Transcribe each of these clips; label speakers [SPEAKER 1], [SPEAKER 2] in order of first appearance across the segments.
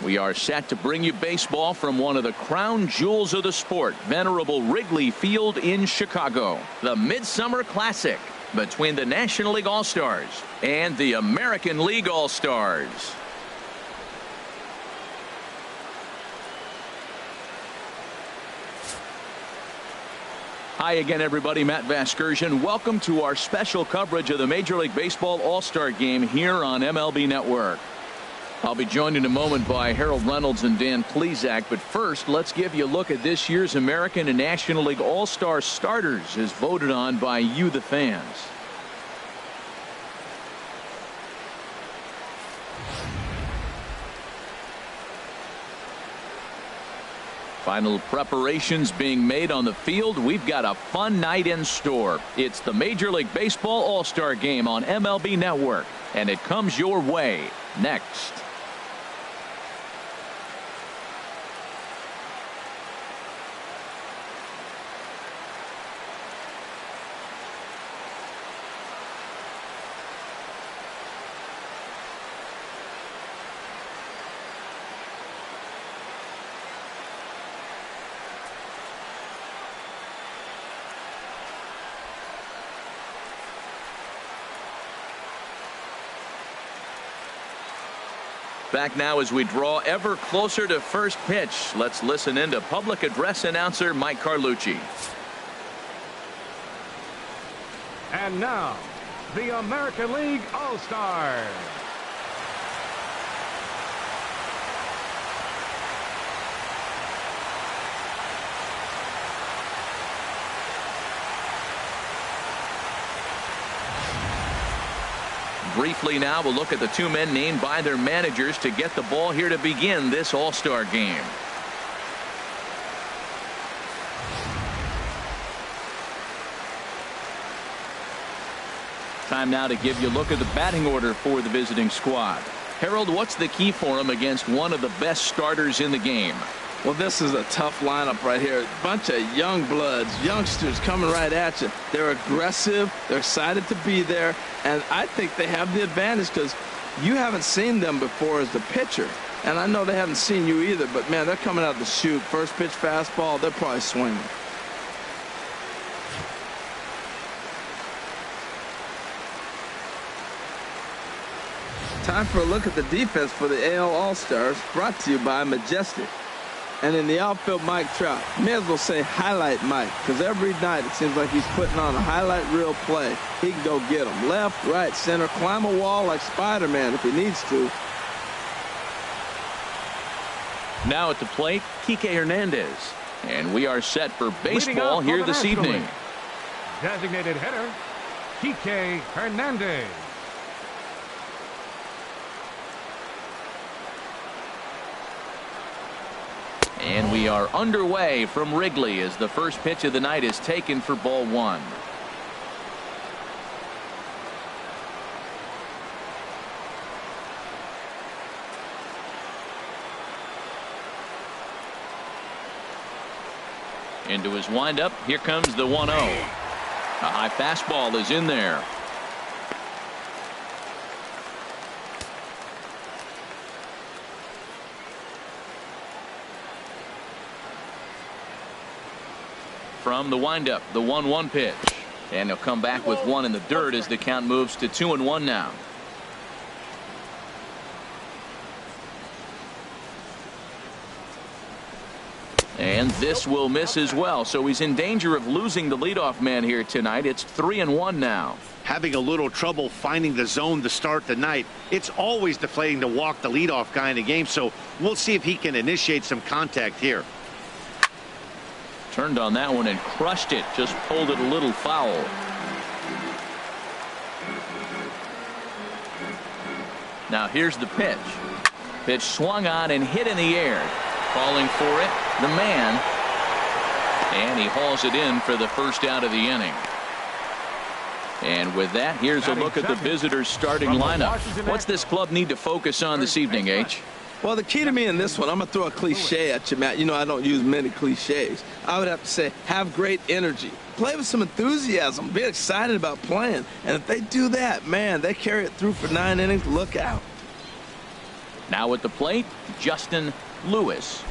[SPEAKER 1] We are set to bring you baseball from one of the crown jewels of the sport, venerable Wrigley Field in Chicago. The Midsummer Classic between the National League All-Stars and the American League All-Stars. Hi again, everybody. Matt Vasgersian. Welcome to our special coverage of the Major League Baseball All-Star Game here on MLB Network. I'll be joined in a moment by Harold Reynolds and Dan Plesac, but first let's give you a look at this year's American and National League All-Star starters as voted on by you, the fans. Final preparations being made on the field. We've got a fun night in store. It's the Major League Baseball All-Star Game on MLB Network, and it comes your way next. Back now as we draw ever closer to first pitch. Let's listen in to public address announcer Mike Carlucci.
[SPEAKER 2] And now, the American League All-Stars.
[SPEAKER 1] Briefly now, we'll look at the two men named by their managers to get the ball here to begin this All-Star game. Time now to give you a look at the batting order for the visiting squad. Harold, what's the key for them against one of the best starters in the game?
[SPEAKER 3] Well, this is a tough lineup right here. A bunch of young bloods, youngsters coming right at you. They're aggressive. They're excited to be there. And I think they have the advantage because you haven't seen them before as the pitcher. And I know they haven't seen you either. But, man, they're coming out to shoot. First pitch fastball, they're probably swinging. Time for a look at the defense for the AL All-Stars, brought to you by Majestic. And in the outfield, Mike Trout. May as well say highlight Mike, because every night it seems like he's putting on a highlight reel play. He can go get them left, right, center, climb a wall like Spider-Man if he needs to.
[SPEAKER 1] Now at the plate, Kike Hernandez. And we are set for baseball here this evening.
[SPEAKER 2] Designated hitter, Kike Hernandez.
[SPEAKER 1] And we are underway from Wrigley as the first pitch of the night is taken for ball one. Into his windup. Here comes the 1-0. A high fastball is in there. From the windup, the 1-1 pitch. And he'll come back with one in the dirt as the count moves to 2-1 now. And this will miss as well, so he's in danger of losing the leadoff man here tonight. It's 3-1 now.
[SPEAKER 4] Having a little trouble finding the zone to start the night. It's always deflating to walk the leadoff guy in the game, so we'll see if he can initiate some contact here.
[SPEAKER 1] Turned on that one and crushed it. Just pulled it a little foul. Now here's the pitch. Pitch swung on and hit in the air. Calling for it, the man. And he hauls it in for the first out of the inning. And with that, here's a look at the visitors' starting lineup. What's this club need to focus on this evening, H?
[SPEAKER 3] Well, the key to me in this one, I'm going to throw a cliche at you, Matt. You know I don't use many cliches. I would have to say have great energy. Play with some enthusiasm. Be excited about playing. And if they do that, man, they carry it through for 9 innings. Look out.
[SPEAKER 1] Now at the plate, Justin Lewis.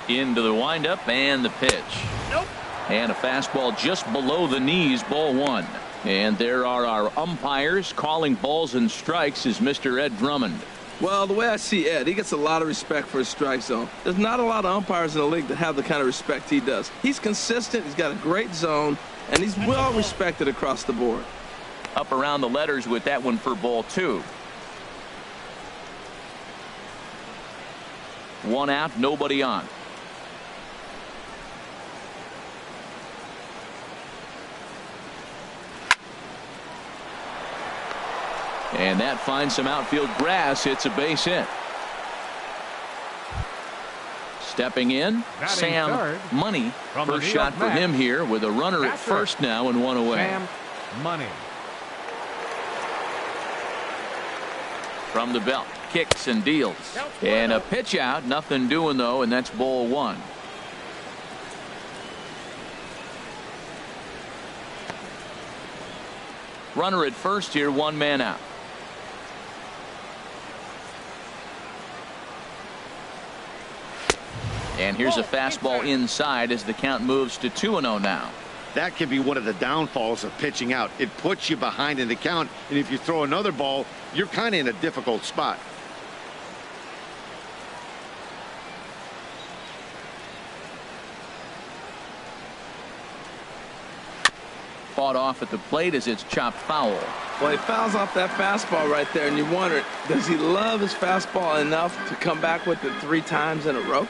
[SPEAKER 1] Into the windup and the pitch.
[SPEAKER 3] Nope.
[SPEAKER 1] And a fastball just below the knees, ball one. And there are our umpires calling balls and strikes is Mr. Ed Drummond.
[SPEAKER 3] Well, the way I see Ed, he gets a lot of respect for his strike zone. There's not a lot of umpires in the league that have the kind of respect he does. He's consistent, he's got a great zone, and he's well respected across the board.
[SPEAKER 1] Up around the letters with that one for ball two. One out, nobody on. And that finds some outfield grass. It's a base hit. Stepping in,
[SPEAKER 2] Batting
[SPEAKER 1] Sam
[SPEAKER 2] third,
[SPEAKER 1] Money.
[SPEAKER 2] from the
[SPEAKER 1] First
[SPEAKER 2] New
[SPEAKER 1] shot
[SPEAKER 2] York
[SPEAKER 1] for
[SPEAKER 2] Mets,
[SPEAKER 1] him here with a runner at
[SPEAKER 2] catcher,
[SPEAKER 1] first now and one away.
[SPEAKER 2] Sam Money.
[SPEAKER 1] From the belt, kicks and deals. And a pitch out, nothing doing though, and that's ball one. Runner at first here, one man out. And here's a fastball inside as the count moves to 2-0 now.
[SPEAKER 4] That can be one of the downfalls of pitching out. It puts you behind in the count, and if you throw another ball, you're kind of in a difficult spot.
[SPEAKER 1] Fought off at the plate as it's chopped foul.
[SPEAKER 3] Well, he fouls off that fastball right there, and you wonder, does he love his fastball enough to come back with it 3 times in a row?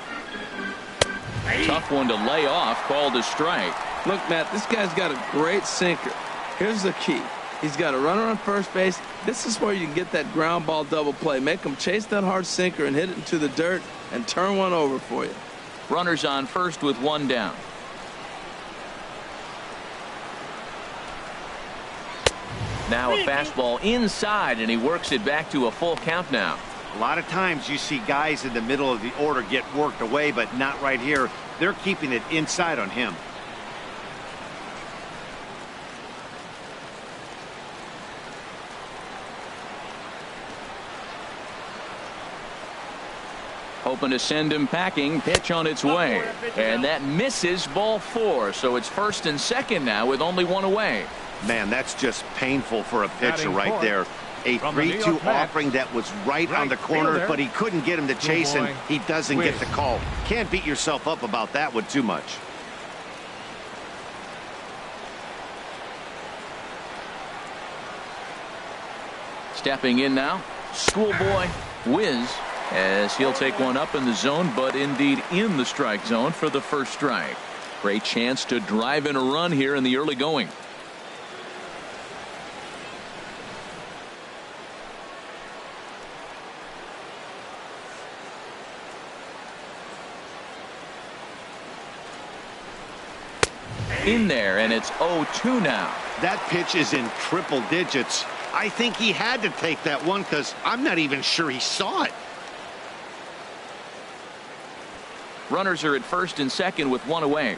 [SPEAKER 1] Tough one to lay off, called a strike.
[SPEAKER 3] Look, Matt, this guy's got a great sinker. Here's the key. He's got a runner on first base. This is where you can get that ground ball double play. Make him chase that hard sinker and hit it into the dirt and turn one over for you.
[SPEAKER 1] Runners on first with one down. Now a fastball inside, and he works it back to a full count now.
[SPEAKER 4] A lot of times you see guys in the middle of the order get worked away, but not right here. They're keeping it inside on him.
[SPEAKER 1] Hoping to send him packing. Pitch on its way. And that misses, ball 4. So it's first and second now with only one away.
[SPEAKER 4] Man, that's just painful for a pitcher
[SPEAKER 2] Batting
[SPEAKER 4] right
[SPEAKER 2] fourth,
[SPEAKER 4] there. A
[SPEAKER 2] from the New
[SPEAKER 4] 3-2
[SPEAKER 2] York Mets,
[SPEAKER 4] offering that was right on the
[SPEAKER 2] right
[SPEAKER 4] corner,
[SPEAKER 2] fielder,
[SPEAKER 4] but he couldn't get him to chase, and
[SPEAKER 2] boy,
[SPEAKER 4] he doesn't get the call. Can't beat yourself up about that one too much.
[SPEAKER 1] Stepping in now, Schoolboy Wiz, as he'll take one up in the zone, but indeed in the strike zone for the first strike. Great chance to drive in a run here in the early going. In there, and it's 0-2 now.
[SPEAKER 4] That pitch is in triple digits. I think he had to take that one because I'm not even sure he saw it.
[SPEAKER 1] Runners are at first and second with one away.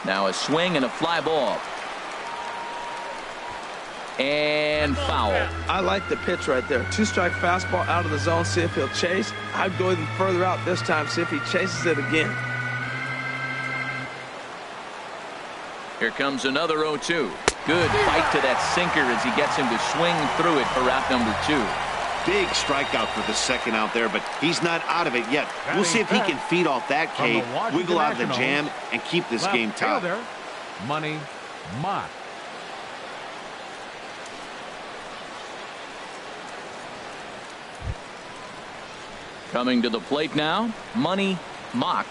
[SPEAKER 1] Now a swing and a fly ball. And foul.
[SPEAKER 3] I like the pitch right there. 2-strike fastball out of the zone. See if he'll chase. I'd go even further out this time. See if he chases it again.
[SPEAKER 1] Here comes another 0-2. Good bite to that sinker as he gets him to swing through it for out number 2.
[SPEAKER 4] Big strikeout for the second out there, but he's not out of it yet. We'll see if he can feed off that K, wiggle out of the jam, and keep this game tied.
[SPEAKER 2] Fielder, Money Mott.
[SPEAKER 1] Coming to the plate now, Money Mock.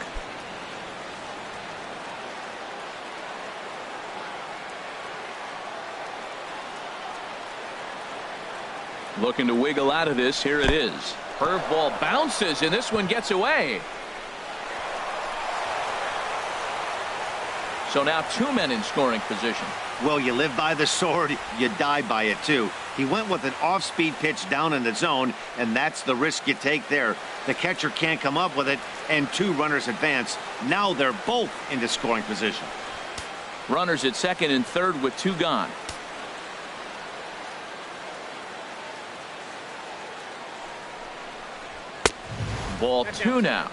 [SPEAKER 1] Looking to wiggle out of this. Here it is. Curveball bounces, and this one gets away. So now 2 men in scoring position.
[SPEAKER 4] Well, you live by the sword, you die by it too. He went with an off-speed pitch down in the zone, and that's the risk you take there. The catcher can't come up with it, and 2 runners advance. Now they're both into scoring position.
[SPEAKER 1] Runners at second and third with 2 gone. Ball 2 now.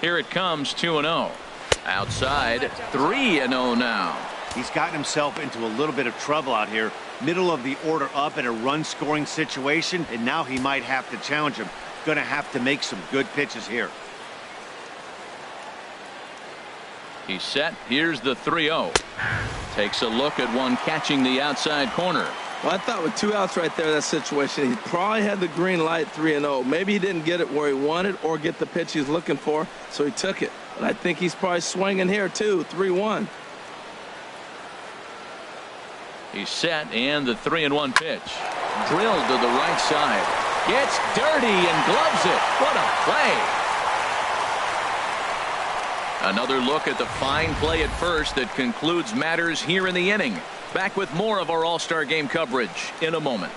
[SPEAKER 1] Here it comes, 2-0. Outside, 3-0 now.
[SPEAKER 4] He's gotten himself into a little bit of trouble out here. Middle of the order up in a run-scoring situation, and now he might have to challenge him. Going to have to make some good pitches here.
[SPEAKER 1] He's set. Here's the 3-0. Takes a look at one catching the outside corner.
[SPEAKER 3] Well, I thought with 2 outs right there, that situation, he probably had the green light, 3-0. Maybe he didn't get it where he wanted or get the pitch he's looking for, so he took it. But I think he's probably swinging here, too, 3-1.
[SPEAKER 1] He's set, and the 3-1 pitch. Drilled to the right side. Gets dirty and gloves it. What a play. Another look at the fine play at first that concludes matters here in the inning. Back with more of our All-Star Game coverage in a moment.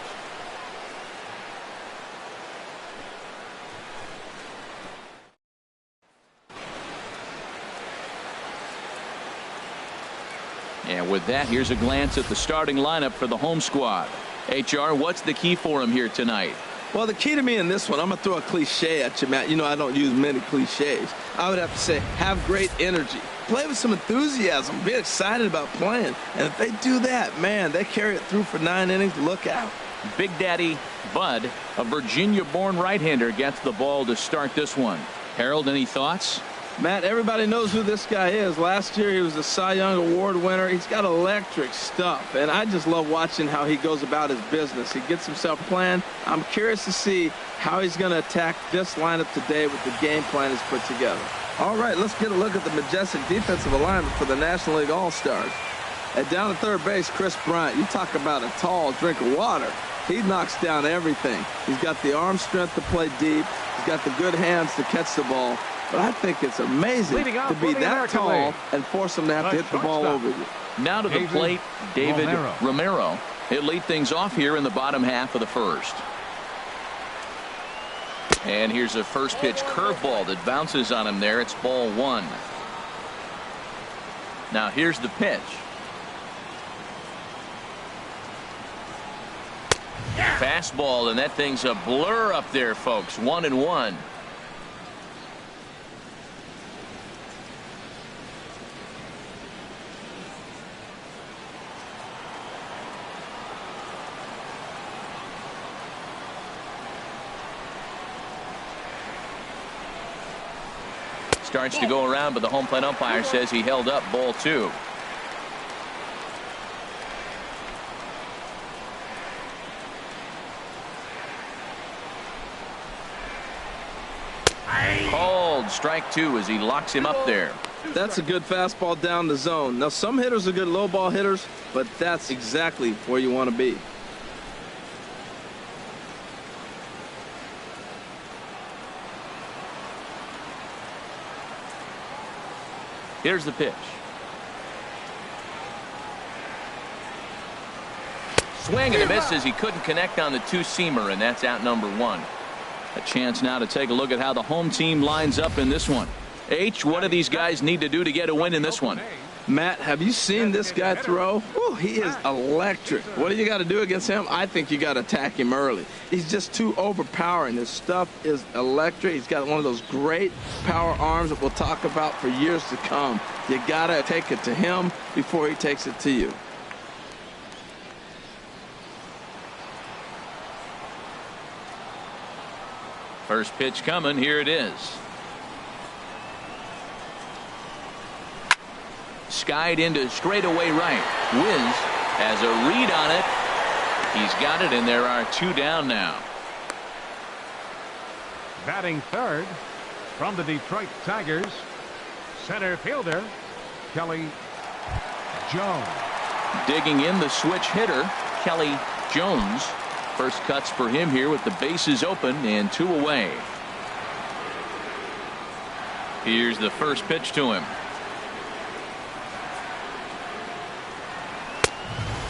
[SPEAKER 1] And with that, here's a glance at the starting lineup for the home squad. HR, what's the key for him here tonight?
[SPEAKER 3] Well, the key to me in this one, I'm going to throw a cliche at you, Matt. You know I don't use many cliches. I would have to say have great energy. Play with some enthusiasm. Be excited about playing. And if they do that, man, they carry it through for 9 innings. Look out.
[SPEAKER 1] Big Daddy Bud, a Virginia-born right-hander, gets the ball to start this one. Harold, any thoughts?
[SPEAKER 3] Matt, everybody knows who this guy is. Last year he was a Cy Young Award winner. He's got electric stuff, and I just love watching how he goes about his business. He gets himself planned. I'm curious to see how he's going to attack this lineup today with the game plan he's put together. All right, let's get a look at the majestic defensive alignment for the National League All-Stars. And down at third base, Chris Bryant. You talk about a tall drink of water. He knocks down everything. He's got the arm strength to play deep. He's got the good hands to catch the ball. But I think it's amazing to be that tall and force him to have to hit the ball over you.
[SPEAKER 1] Now to the plate, David Romero. He'll lead things off here in the bottom half of the first. And here's a first pitch curveball that bounces on him there. It's ball 1. Now here's the pitch. Fastball, and that thing's a blur up there, folks. 1-1. Starts to go around, but the home plate umpire says he held up ball 2. Called strike 2 as he locks him up there.
[SPEAKER 3] That's a good fastball down the zone. Now some hitters are good low ball hitters, but that's exactly where you want to be.
[SPEAKER 1] Here's the pitch. Swing and a miss as he couldn't connect on the 2-seamer, and that's out number 1. A chance now to take a look at how the home team lines up in this one. H, what do these guys need to do to get a win in this one?
[SPEAKER 3] Matt, have you seen this guy throw? Whew, he is electric. What do you got to do against him? I think you got to attack him early. He's just too overpowering. His stuff is electric. He's got one of those great power arms that we'll talk about for years to come. You got to take it to him before he takes it to you.
[SPEAKER 1] First pitch coming. Here it is. Skied into straightaway right. Wiz has a read on it. He's got it, and there are 2 down now.
[SPEAKER 2] Batting third from the Detroit Tigers, center fielder Kelly Jones.
[SPEAKER 1] Digging in the switch hitter, Kelly Jones. First cuts for him here with the bases open and 2 away. Here's the first pitch to him.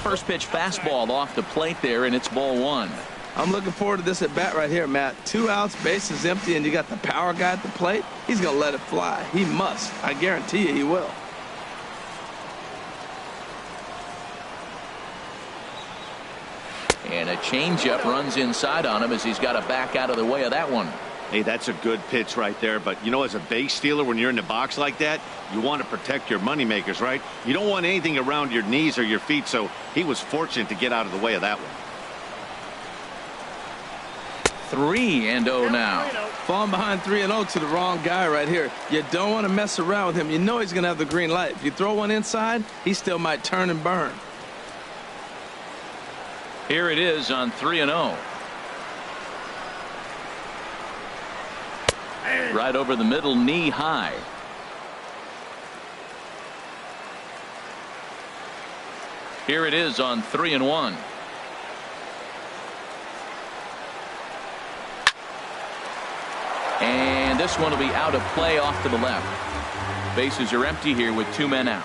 [SPEAKER 1] First pitch fastball off the plate there, and it's ball one.
[SPEAKER 3] I'm looking forward to this at bat right here, Matt. 2 outs, base is empty, and you got the power guy at the plate. He's going to let it fly. He must. I guarantee you he will.
[SPEAKER 1] And a changeup runs inside on him as he's got to back out of the way of that one.
[SPEAKER 4] Hey, that's a good pitch right there. But, you know, as a base stealer, when you're in the box like that, you want to protect your moneymakers, right? You don't want anything around your knees or your feet, so he was fortunate to get out of the way of that one.
[SPEAKER 1] 3-0 now.
[SPEAKER 3] Falling behind 3-0 to the wrong guy right here. You don't want to mess around with him. You know he's going to have the green light. If you throw one inside, he still might turn and burn.
[SPEAKER 1] Here it is on 3-0. Right over the middle, knee high. Here it is on 3-1. And this one will be out of play off to the left. Bases are empty here with 2 men out.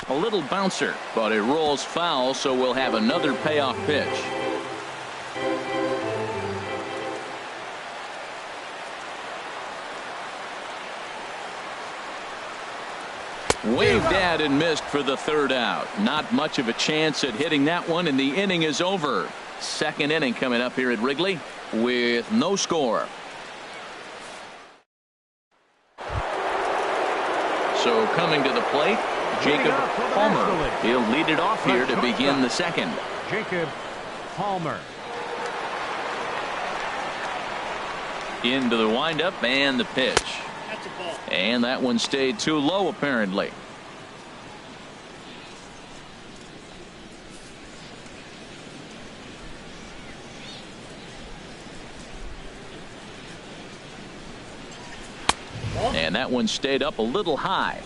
[SPEAKER 1] A little bouncer, but it rolls foul, so we'll have another payoff pitch. Waved at and missed for the 3rd out. Not much of a chance at hitting that one, and the inning is over. 2nd inning coming up here at Wrigley with no score. So coming to the plate, Jacob Palmer. He'll lead it off here to begin the 2nd.
[SPEAKER 2] Jacob Palmer.
[SPEAKER 1] Into the windup and the pitch. And that one stayed too low apparently. And that one stayed up a little high.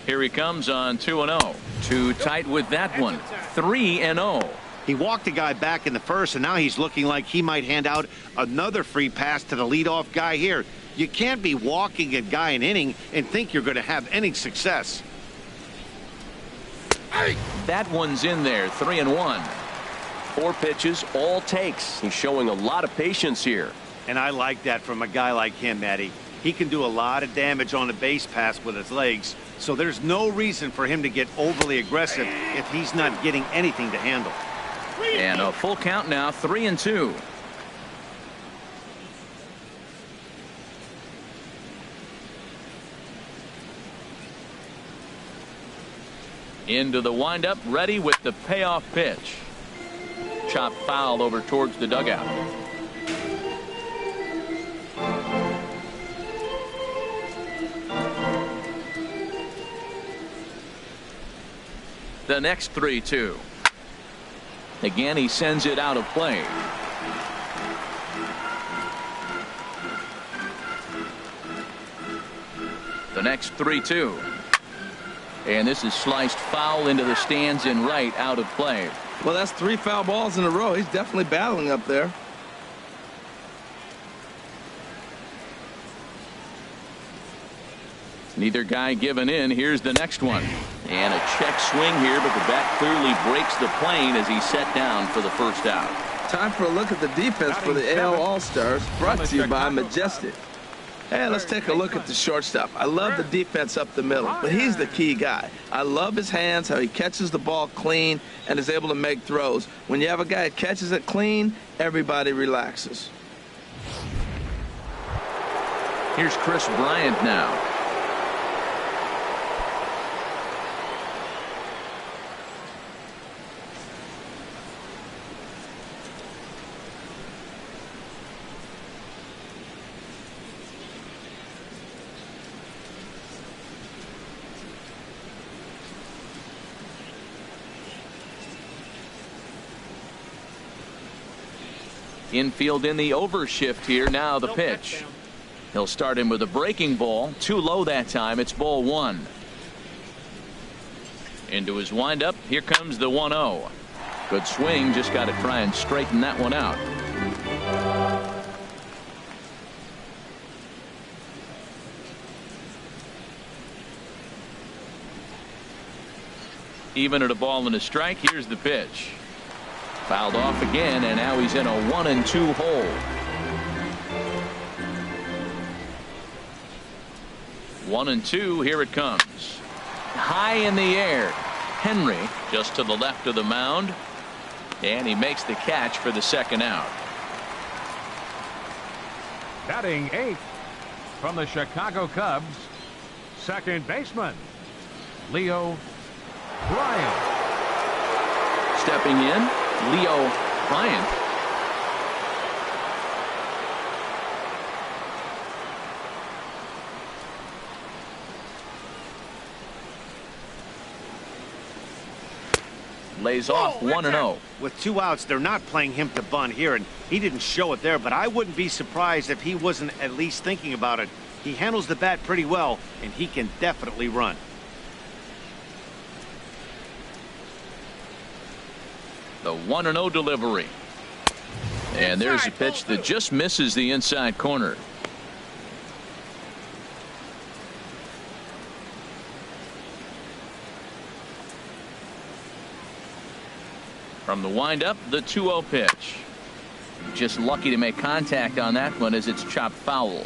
[SPEAKER 1] Here he comes on 2-0. Too tight with that one. 3-0.
[SPEAKER 4] He walked the guy back in the first, and now he's looking like he might hand out another free pass to the leadoff guy here. You can't be walking a guy an inning and think you're going to have any success.
[SPEAKER 1] That one's in there. 3-1. 4 pitches, all takes. He's showing a lot of patience here.
[SPEAKER 4] And I like that from a guy like him, Matty. He can do a lot of damage on a base pass with his legs, so there's no reason for him to get overly aggressive if he's not getting anything to handle.
[SPEAKER 1] And a full count now, 3-2. Into the windup, ready with the payoff pitch. Chop foul over towards the dugout. The next 3-2. Again, he sends it out of play. The next 3-2. And this is sliced foul into the stands and right, out of play.
[SPEAKER 3] Well, that's 3 foul balls in a row. He's definitely battling up there.
[SPEAKER 1] Neither guy giving in. Here's the next one. And a check swing here, but the bat clearly breaks the plane as he's set down for the first out.
[SPEAKER 3] Time for a look at the defense for the AL All-Stars, brought to you by Majestic. Hey, let's take a look at the shortstop. I love the defense up the middle, but he's the key guy. I love his hands, how he catches the ball clean and is able to make throws. When you have a guy that catches it clean, everybody relaxes.
[SPEAKER 1] Here's Chris Bryant now. Infield in the overshift here. Now the pitch. He'll start him with a breaking ball. Too low that time. It's ball 1. Into his windup. Here comes the 1-0. Good swing. Just got to try and straighten that one out. Even at a ball and a strike. Here's the pitch. Fouled off again, and now he's in a 1-2 hole. 1-2. Here it comes. High in the air. Henry just to the left of the mound, and he makes the catch for the second out.
[SPEAKER 2] Batting 8th from the Chicago Cubs, second baseman Leo Bryant.
[SPEAKER 1] Stepping in, Leo Bryant. Lays off 1-0.
[SPEAKER 4] With 2 outs, they're not playing him to bunt here, and he didn't show it there, but I wouldn't be surprised if he wasn't at least thinking about it. He handles the bat pretty well, and he can definitely run.
[SPEAKER 1] The 1-0 delivery. And there's a pitch that just misses the inside corner. From the windup, the 2-0 pitch. Just lucky to make contact on that one as it's chopped foul.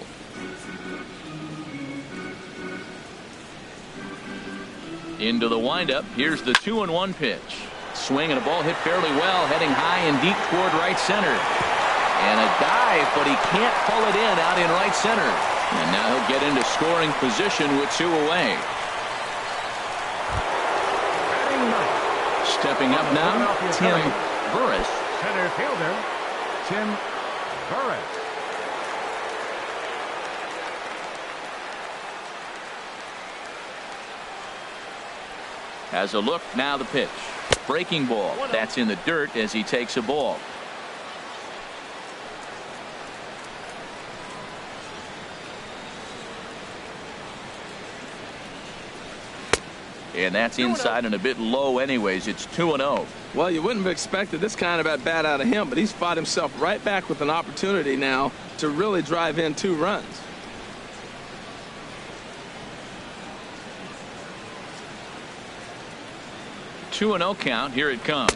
[SPEAKER 1] Into the windup. Here's the 2-1 pitch. Swing and a ball hit fairly well, heading high and deep toward right center. And a dive, but he can't pull it in out in right center. And now he'll get into scoring position with 2 away. Stepping up now, Tim Burris.
[SPEAKER 2] Center fielder Tim Burris.
[SPEAKER 1] Has a look, now the pitch. Breaking ball. That's in the dirt as he takes a ball. And that's inside and a bit low anyways. It's 2-0.
[SPEAKER 3] Well, you wouldn't have expected this kind of at bat out of him, but he's fought himself right back with an opportunity now to really drive in 2 runs.
[SPEAKER 1] Two 2-0 count. Here it comes.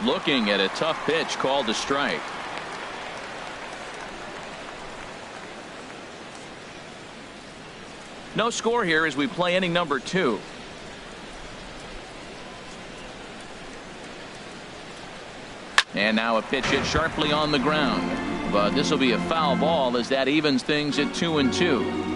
[SPEAKER 1] Looking at a tough pitch called a strike. No score here as we play inning number 2. And now a pitch hit sharply on the ground, but this will be a foul ball as that evens things at 2-2.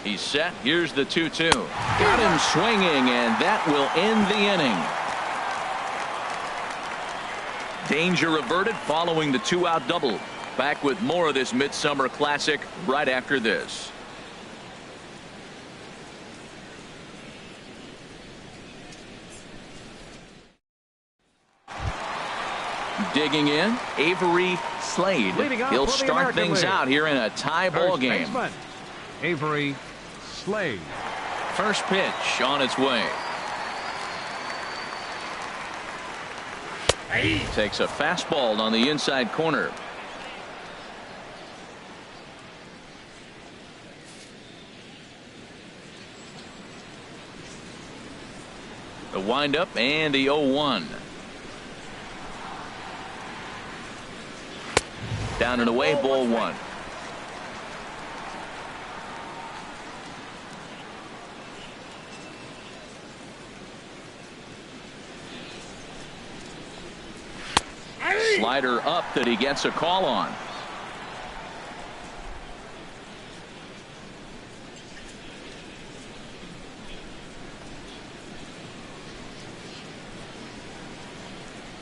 [SPEAKER 1] He's set. Here's the 2-2. Got him swinging, and that will end the inning. Danger averted following the 2-out double. Back with more of this Midsummer Classic right after this. Digging in, Avery Slade. He'll start things out here in a tie ball game.
[SPEAKER 2] Avery Slade.
[SPEAKER 1] First pitch on its way. Takes a fastball on the inside corner. The windup and the 0-1. Down and away, ball 1. Slider up that he gets a call on.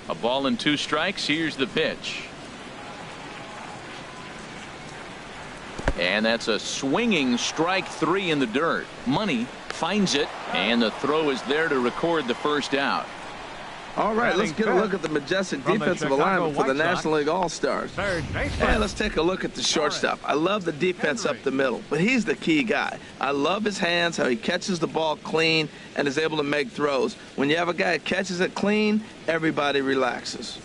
[SPEAKER 1] A ball and 2 strikes. Here's the pitch. And that's a swinging strike 3 in the dirt. Money finds it, and the throw is there to record the first out.
[SPEAKER 3] All right, let's
[SPEAKER 2] Batting
[SPEAKER 3] get a
[SPEAKER 2] fifth
[SPEAKER 3] look at the majestic
[SPEAKER 2] from the
[SPEAKER 3] defensive
[SPEAKER 2] Chicago
[SPEAKER 3] alignment for the
[SPEAKER 2] White Sox,
[SPEAKER 3] National League All-Stars.
[SPEAKER 2] third baseman.
[SPEAKER 3] And let's take a look at the shortstop. I love the defense up the middle, but he's the key guy. I love his hands, how he catches the ball clean and is able to make throws. When you have a guy that catches it clean, everybody relaxes.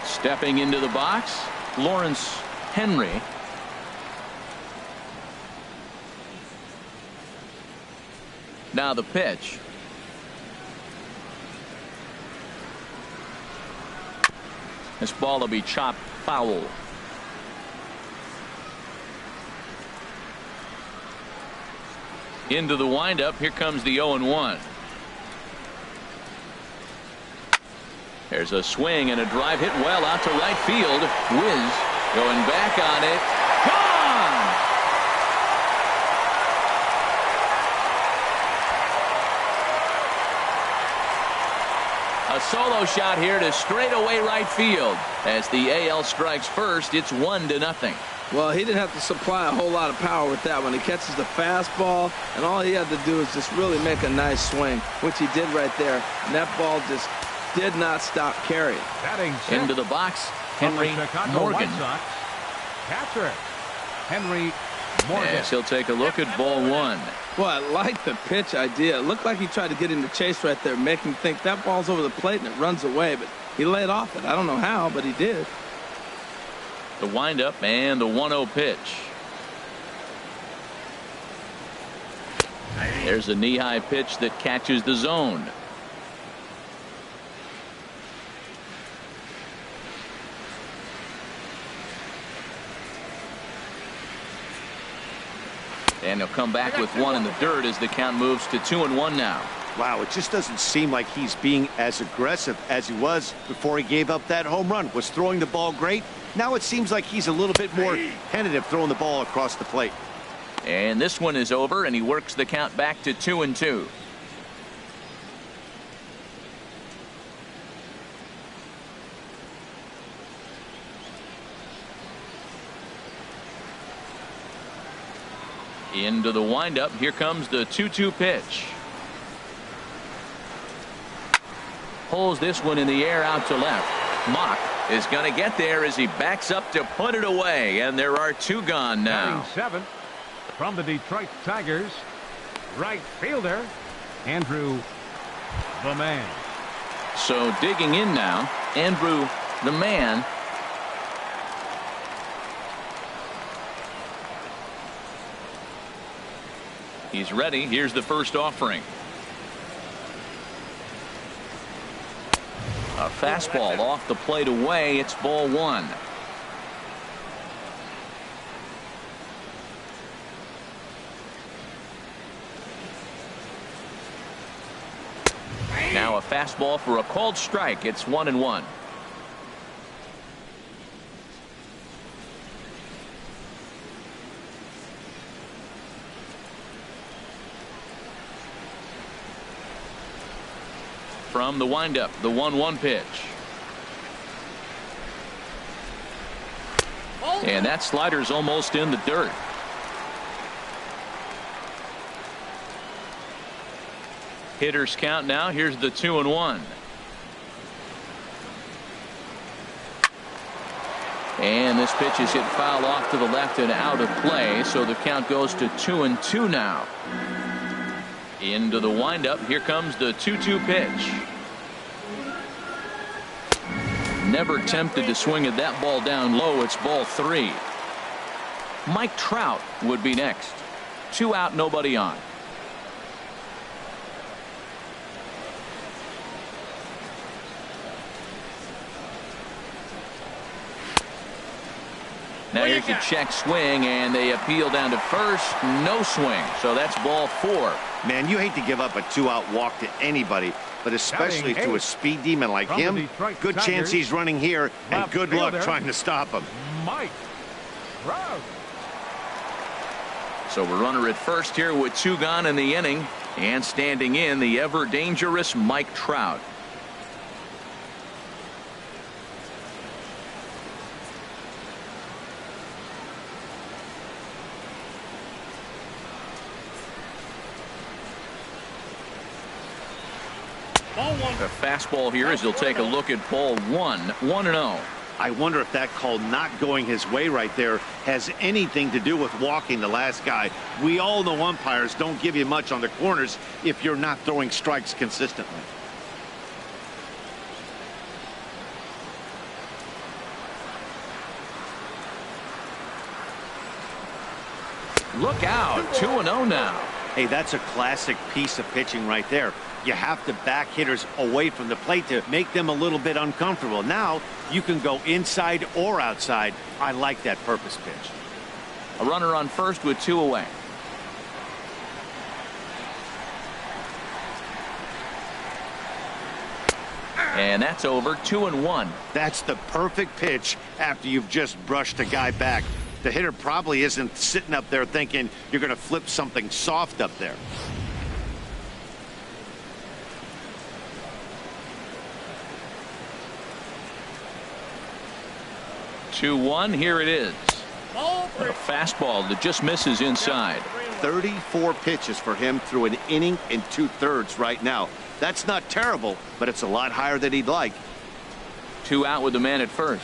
[SPEAKER 1] Stepping into the box, Lawrence Henry. Now the pitch. This ball will be chopped foul. Into the windup. Here comes the 0-1. There's a swing and a drive hit well out to right field. Wiz going back on it. Gone! A solo shot here to straightaway right field. As the AL strikes first, it's 1-0.
[SPEAKER 3] Well, he didn't have to supply a whole lot of power with that one. He catches the fastball, and all he had to do is just really make a nice swing, which he did right there. And that ball just did not stop carrying.
[SPEAKER 2] Batting sixth
[SPEAKER 1] Into the box, Henry
[SPEAKER 2] from the Chicago
[SPEAKER 1] Morgan.
[SPEAKER 2] White Sox, catcher Henry Morgan.
[SPEAKER 1] Yes, he'll take a look at ball one.
[SPEAKER 3] Well, I like the pitch idea. It looked like he tried to get him to chase right there, make him think that ball's over the plate and it runs away, but he laid off it. I don't know how, but he did.
[SPEAKER 1] The windup and the 1-0 pitch. There's a knee-high pitch that catches the zone. And he'll come back with one in the dirt as the count moves to 2-1 now.
[SPEAKER 4] Wow, it just doesn't seem like he's being as aggressive as he was before he gave up that home run. Was throwing the ball great. Now it seems like he's a little bit more tentative throwing the ball across the plate.
[SPEAKER 1] And this one is over, and he works the count back to 2-2. Into the windup. Here comes the 2-2 pitch. Pulls this one in the air out to left. Mock is going to get there as he backs up to put it away, and there are two gone now.
[SPEAKER 2] Batting seventh from the Detroit Tigers, right fielder Andrew the Man.
[SPEAKER 1] So digging in now, Andrew the Man. He's ready. Here's the first offering. A fastball off the plate away. It's ball one. Now a fastball for a called strike. It's 1-1. From the windup, the 1-1 pitch. And that slider's almost in the dirt. Hitters count now. Here's the 2-1. And this pitch is hit foul off to the left and out of play, so the count goes to 2-2 now. Into the windup. Here comes the 2-2 pitch. Never tempted to swing at that ball down low. It's ball three. Mike Trout would be next. 2 out, nobody on. Now here's a check swing, and they appeal down to first. No swing. So that's ball 4.
[SPEAKER 4] Man, you hate to give up a 2-out walk to anybody, but especially to a speed demon like him. Good chance he's running here, and good luck trying to stop him.
[SPEAKER 2] Mike Trout.
[SPEAKER 1] So we're runner at first here with 2 gone in the inning, and standing in the ever dangerous Mike Trout. The fastball here as he'll take a look at ball 1. 1-0.
[SPEAKER 4] I wonder if that call not going his way right there has anything to do with walking the last guy. We all know umpires don't give you much on the corners if you're not throwing strikes consistently.
[SPEAKER 1] Look out. 2-0 now.
[SPEAKER 4] Hey, that's a classic piece of pitching right there. You have to back hitters away from the plate to make them a little bit uncomfortable. Now you can go inside or outside. I like that purpose pitch.
[SPEAKER 1] A runner on first with 2 away. And that's over. 2-1.
[SPEAKER 4] That's the perfect pitch after you've just brushed a guy back. The hitter probably isn't sitting up there thinking you're going to flip something soft up there.
[SPEAKER 1] Here it is. A fastball that just misses inside.
[SPEAKER 4] 34 pitches for him through an inning and 2/3 right now. That's not terrible, but it's a lot higher than he'd like.
[SPEAKER 1] 2 out with the man at first.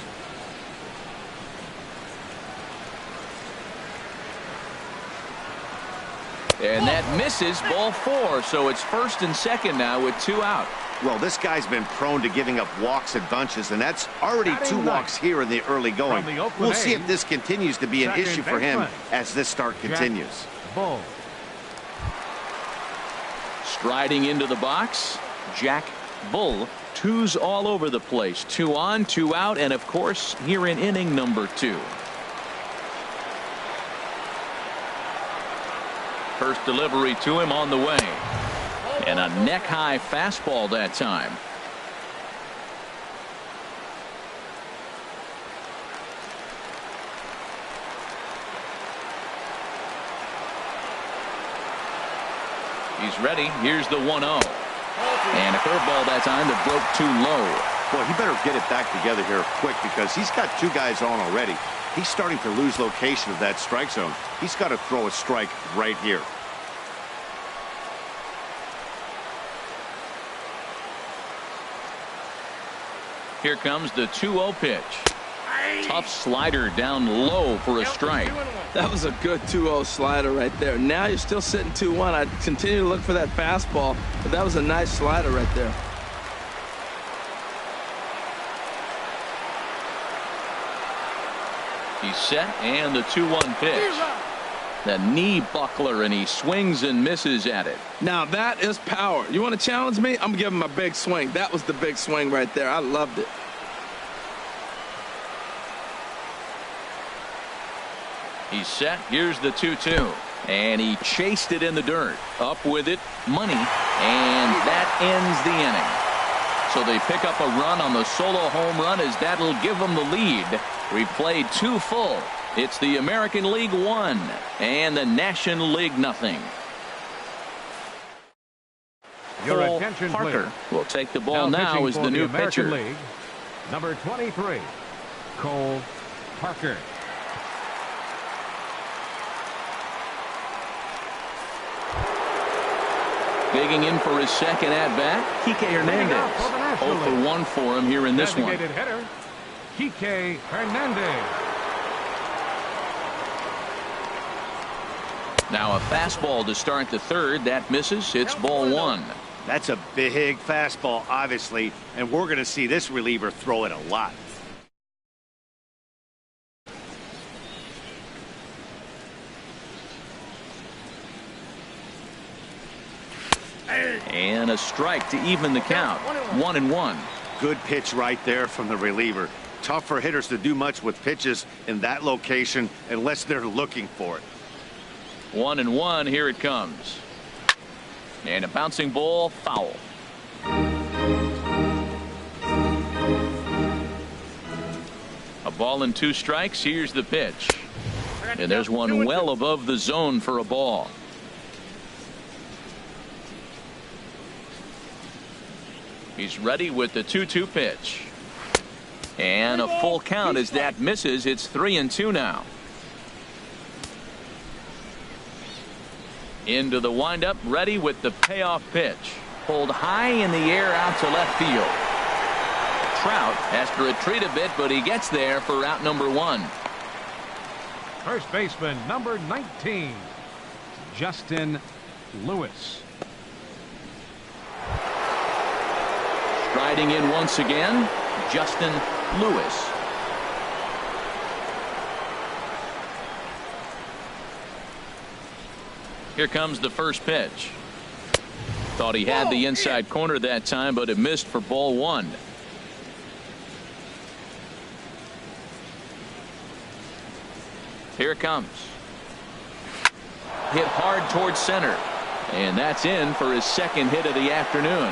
[SPEAKER 1] And that misses. Ball 4. So it's first and second now with 2 out.
[SPEAKER 4] Well, this guy's been prone to giving up walks and bunches, and that's already 2 walks here in the early going. We'll see if this continues to be an issue for him as this start continues.
[SPEAKER 2] Bull.
[SPEAKER 1] Striding into the box, Jack Bull. 2s all over the place. 2 on, 2 out, and of course here in inning number 2. First delivery to him on the way. And a neck-high fastball that time. He's ready. Here's the 1-0. And a curveball that time that broke too low.
[SPEAKER 4] Well, he better get it back together here quick because he's got 2 guys on already. He's starting to lose location of that strike zone. He's got to throw a strike right here.
[SPEAKER 1] Here comes the 2-0 pitch. Tough slider down low for a strike.
[SPEAKER 3] That was a good 2-0 slider right there. Now you're still sitting 2-1. I continue to look for that fastball, but that was a nice slider right there.
[SPEAKER 1] He's set, and the 2-1 pitch. The knee buckler, and he swings and misses at it.
[SPEAKER 3] Now that is power. You want to challenge me? I'm giving him a big swing. That was the big swing right there. I loved it.
[SPEAKER 1] He's set. Here's the 2-2. And he chased it in the dirt. Up with it. Money. And that ends the inning. So they pick up a run on the solo home run as that'll give them the lead. We played 2 full. It's the American League 1 and the National League nothing.
[SPEAKER 2] Your
[SPEAKER 1] Cole
[SPEAKER 2] attention,
[SPEAKER 1] Parker
[SPEAKER 2] please.
[SPEAKER 1] will take the ball now as the new pitcher.
[SPEAKER 2] League, number 23, Cole Parker.
[SPEAKER 1] Digging in for his second at-bat, Kike Hernandez. 0 for 1 for him here in this one.
[SPEAKER 2] Designated hitter, Kike Hernandez.
[SPEAKER 1] Now a fastball to start the third. That misses. It's ball 1.
[SPEAKER 4] That's a big fastball, obviously, and we're going to see this reliever throw it a lot.
[SPEAKER 1] And a strike to even the count. 1-1.
[SPEAKER 4] Good pitch right there from the reliever. Tough for hitters to do much with pitches in that location unless they're looking for it.
[SPEAKER 1] 1-1. Here it comes. And a bouncing ball, foul. A ball and 2 strikes. Here's the pitch. And there's one well above the zone for a ball. He's ready with the 2-2 pitch. And a full count as that misses. It's 3-2 now. Into the windup, ready with the payoff pitch. Pulled high in the air out to left field. Trout has to retreat a bit, but he gets there for out number 1.
[SPEAKER 2] First baseman, number 19, Justin Lewis.
[SPEAKER 1] Striding in once again, Justin Lewis. Here comes the first pitch. Thought he had the inside corner that time, but it missed for ball 1. Here it comes. Hit hard towards center. And that's in for his second hit of the afternoon.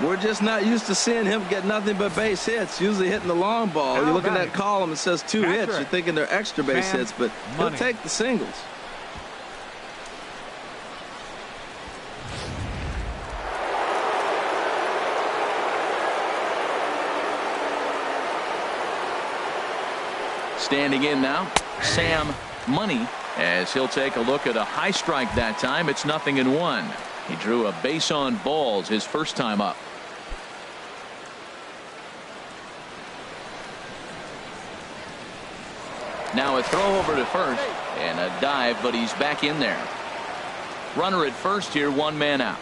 [SPEAKER 3] We're just not used to seeing him get nothing but base hits. Usually hitting the long ball. You look at that column, it says 2 hits. You're thinking they're extra base hits, but he'll take the singles.
[SPEAKER 1] Standing in now, Sam Money, as he'll take a look at a high strike that time. It's 0-1. He drew a base on balls his first time up. Now a throw over to first and a dive, but he's back in there. Runner at first here, 1 man out.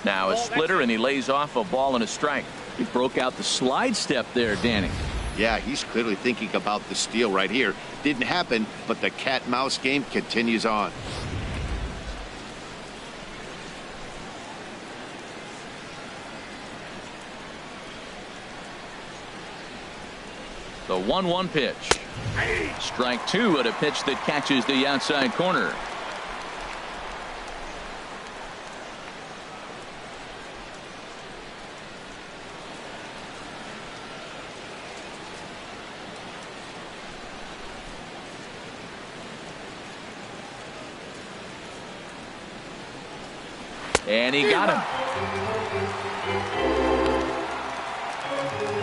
[SPEAKER 1] Now a splitter, and he lays off a ball and a strike. He broke out the slide step there, Danny.
[SPEAKER 4] Yeah, he's clearly thinking about the steal right here. Didn't happen, but the cat-mouse game continues on.
[SPEAKER 1] The 1-1 pitch. Strike 2 at a pitch that catches the outside corner. And he got him.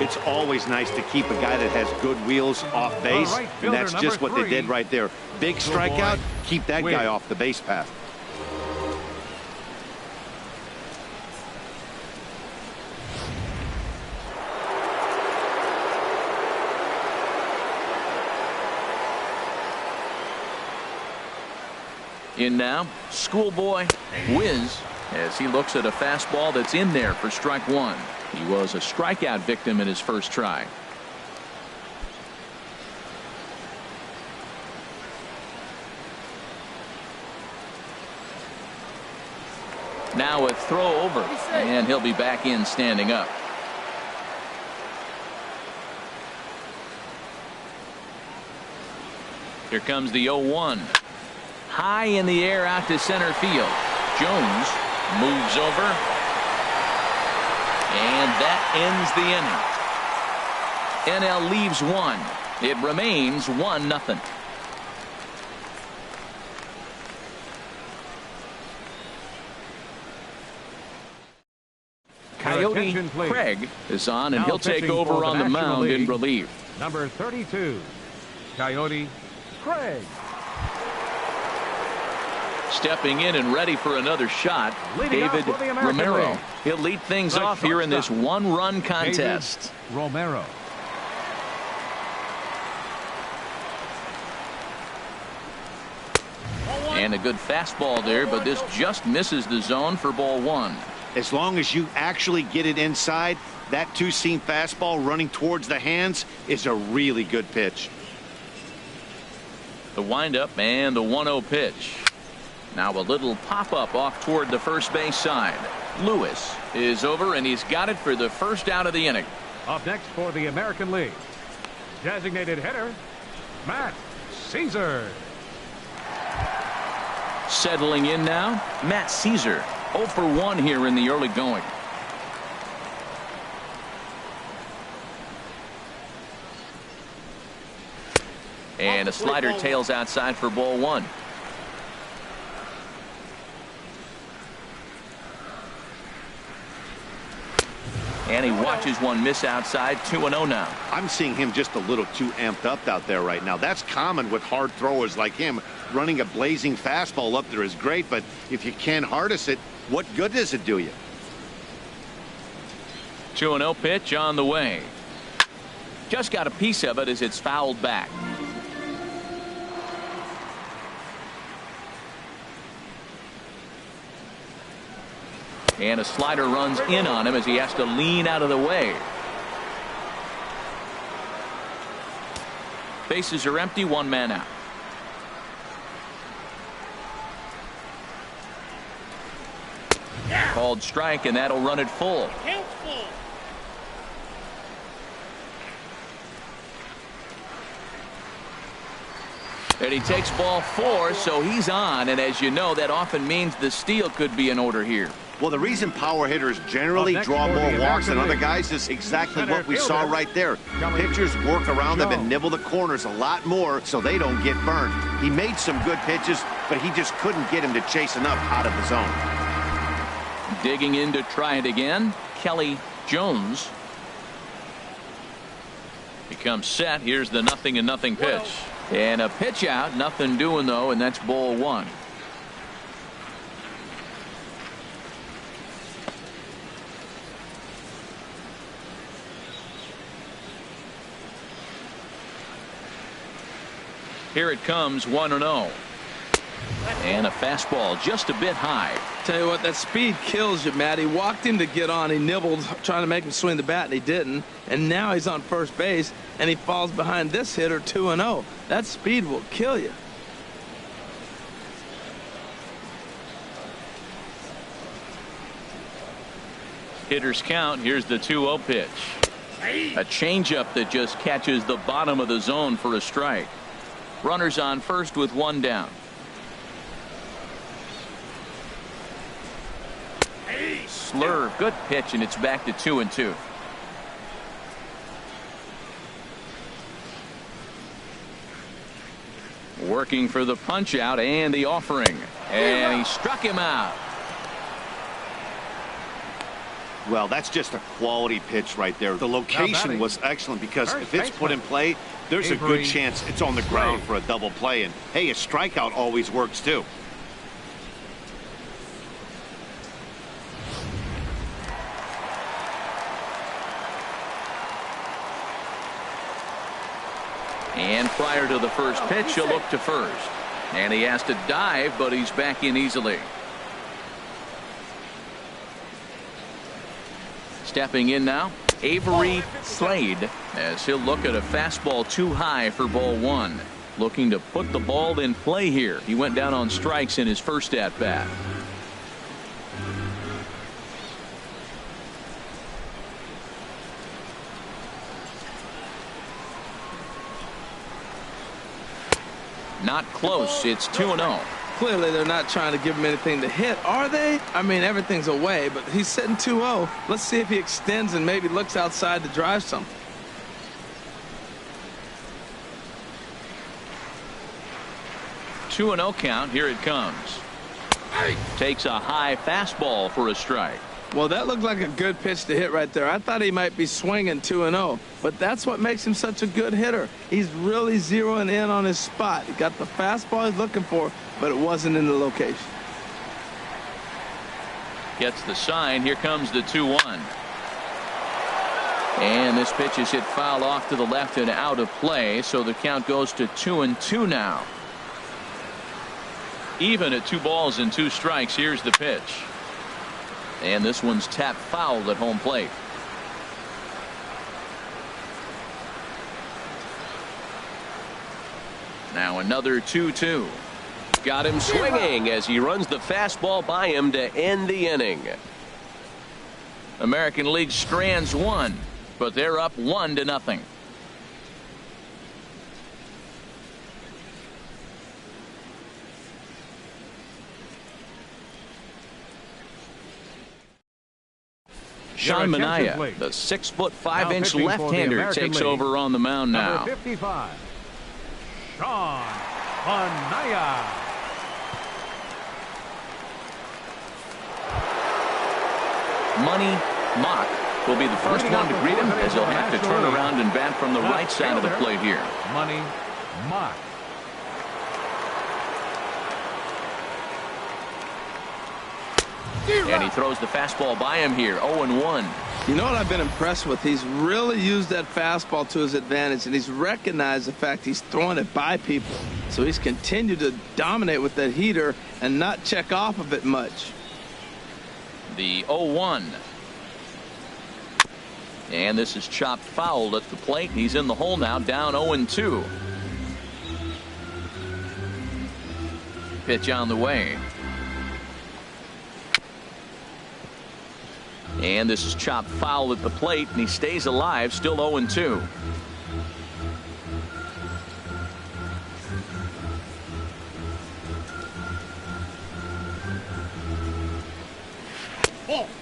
[SPEAKER 4] It's always nice to keep a guy that has good wheels off base, and that's just what they did right there. Big strikeout, keep that guy off the base path.
[SPEAKER 1] In now, Schoolboy Wiz, as he looks at a fastball that's in there for strike 1. He was a strikeout victim in his first try. Now a throw over, and he'll be back in standing up. Here comes the 0-1. High in the air out to center field. Jones moves over. And that ends the inning. NL leaves 1. It remains 1-0. Coyote Craig is on, and he'll take over on the mound in relief.
[SPEAKER 2] Number 32, Coyote Craig.
[SPEAKER 1] Stepping in and ready for another shot, David Romero. He'll lead things off here in this 1-run contest.
[SPEAKER 2] Romero.
[SPEAKER 1] And a good fastball there, but this just misses the zone for ball 1.
[SPEAKER 4] As long as you actually get it inside, that two-seam fastball running towards the hands is a really good pitch.
[SPEAKER 1] The windup and the 1-0 pitch. Now a little pop-up off toward the first base side. Lewis is over, and he's got it for the first out of the inning.
[SPEAKER 2] Up next for the American League, designated hitter, Matt Caesar.
[SPEAKER 1] Settling in now, Matt Caesar. 0 for 1 here in the early going. And a slider tails outside for ball 1. And he watches one miss outside. 2-0 now.
[SPEAKER 4] I'm seeing him just a little too amped up out there right now. That's common with hard throwers like him. Running a blazing fastball up there is great, but if you can't harness it, what good does it do you?
[SPEAKER 1] 2-0 pitch on the way. Just got a piece of it as it's fouled back. And a slider runs in on him as he has to lean out of the way. Bases are empty, one man out. Called strike, and that'll run it full. And he takes ball 4, so he's on, and as you know, that often means the steal could be in order here.
[SPEAKER 4] Well, the reason power hitters generally draw more walks than other guys is exactly what we saw right there. Pitchers work around them and nibble the corners a lot more so they don't get burned. He made some good pitches, but he just couldn't get him to chase enough out of the zone.
[SPEAKER 1] Digging in to try it again, Kelly Jones. Becomes set. Here's the 0-0 pitch. And a pitch out, nothing doing though, and that's ball 1. Here it comes, 1-0. And a fastball just a bit high.
[SPEAKER 3] Tell you what, that speed kills you, Matt. He walked in to get on. He nibbled, trying to make him swing the bat, and he didn't. And now he's on first base, and he falls behind this hitter 2-0. That speed will kill you.
[SPEAKER 1] Hitters count. Here's the 2-0 pitch. A changeup that just catches the bottom of the zone for a strike. Runners on first with one down. Slurve, good pitch, and it's back to 2-2. Working for the punch out and the offering, and he struck him out.
[SPEAKER 4] Well, that's just a quality pitch right there. The location was excellent because if it's put in play, there's a good chance it's on the ground for a double play. And hey, a strikeout always works too.
[SPEAKER 1] And prior to the first pitch, he'll look to first. And he has to dive, but he's back in easily. Stepping in now, Avery Slade, as he'll look at a fastball too high for ball 1. Looking to put the ball in play here. He went down on strikes in his first at bat. Not close. It's 2-0.
[SPEAKER 3] Clearly, they're not trying to give him anything to hit, are they? I mean, everything's away, but he's sitting 2-0. Let's see if he extends and maybe looks outside to drive something.
[SPEAKER 1] Two 2-0 count. Here it comes. Takes a high fastball for a strike.
[SPEAKER 3] Well, that looked like a good pitch to hit right there. I thought he might be swinging 2-0, but that's what makes him such a good hitter. He's really zeroing in on his spot. He got the fastball he's looking for, but it wasn't in the location.
[SPEAKER 1] Gets the sign. Here comes the 2-1. And this pitch is hit foul off to the left and out of play, so the count goes to 2-2 now. Even at 2 balls and 2 strikes. Here's the pitch. And this one's tapped foul at home plate. Now another 2-2. Got him swinging as he runs the fastball by him to end the inning. American League strands 1, but they're up 1-0. Sean Manaea, the 6'5" left-hander, takes over on the mound now.
[SPEAKER 2] Number 55, Sean Manaea.
[SPEAKER 1] Money Mock will be the first one to greet him, as he'll have to turn around and bat from the right side of the plate here.
[SPEAKER 2] Money Mott.
[SPEAKER 1] And he throws the fastball by him here, 0-1.
[SPEAKER 3] You know what I've been impressed with? He's really used that fastball to his advantage, and he's recognized the fact he's throwing it by people. So he's continued to dominate with that heater and not check off of it much.
[SPEAKER 1] The 0-1. And this is chopped foul at the plate. He's in the hole now, down 0-2. Pitch on the way. And this is chopped foul at the plate, and he stays alive, still 0-2.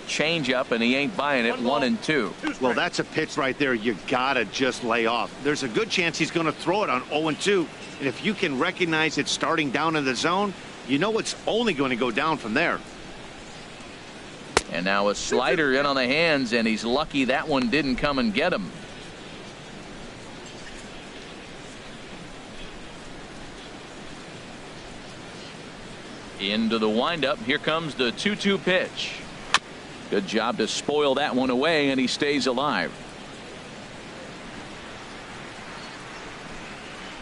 [SPEAKER 1] Change up, and he ain't buying it. 1-2.
[SPEAKER 4] Well, that's a pitch right there you gotta just lay off. There's a good chance he's going to throw it on 0-2, and if you can recognize it starting down in the zone, you know it's only going to go down from there.
[SPEAKER 1] And now a slider in on the hands, and he's lucky that one didn't come and get him. Into the windup. Here comes the 2-2 pitch. Good job to spoil that one away, and he stays alive.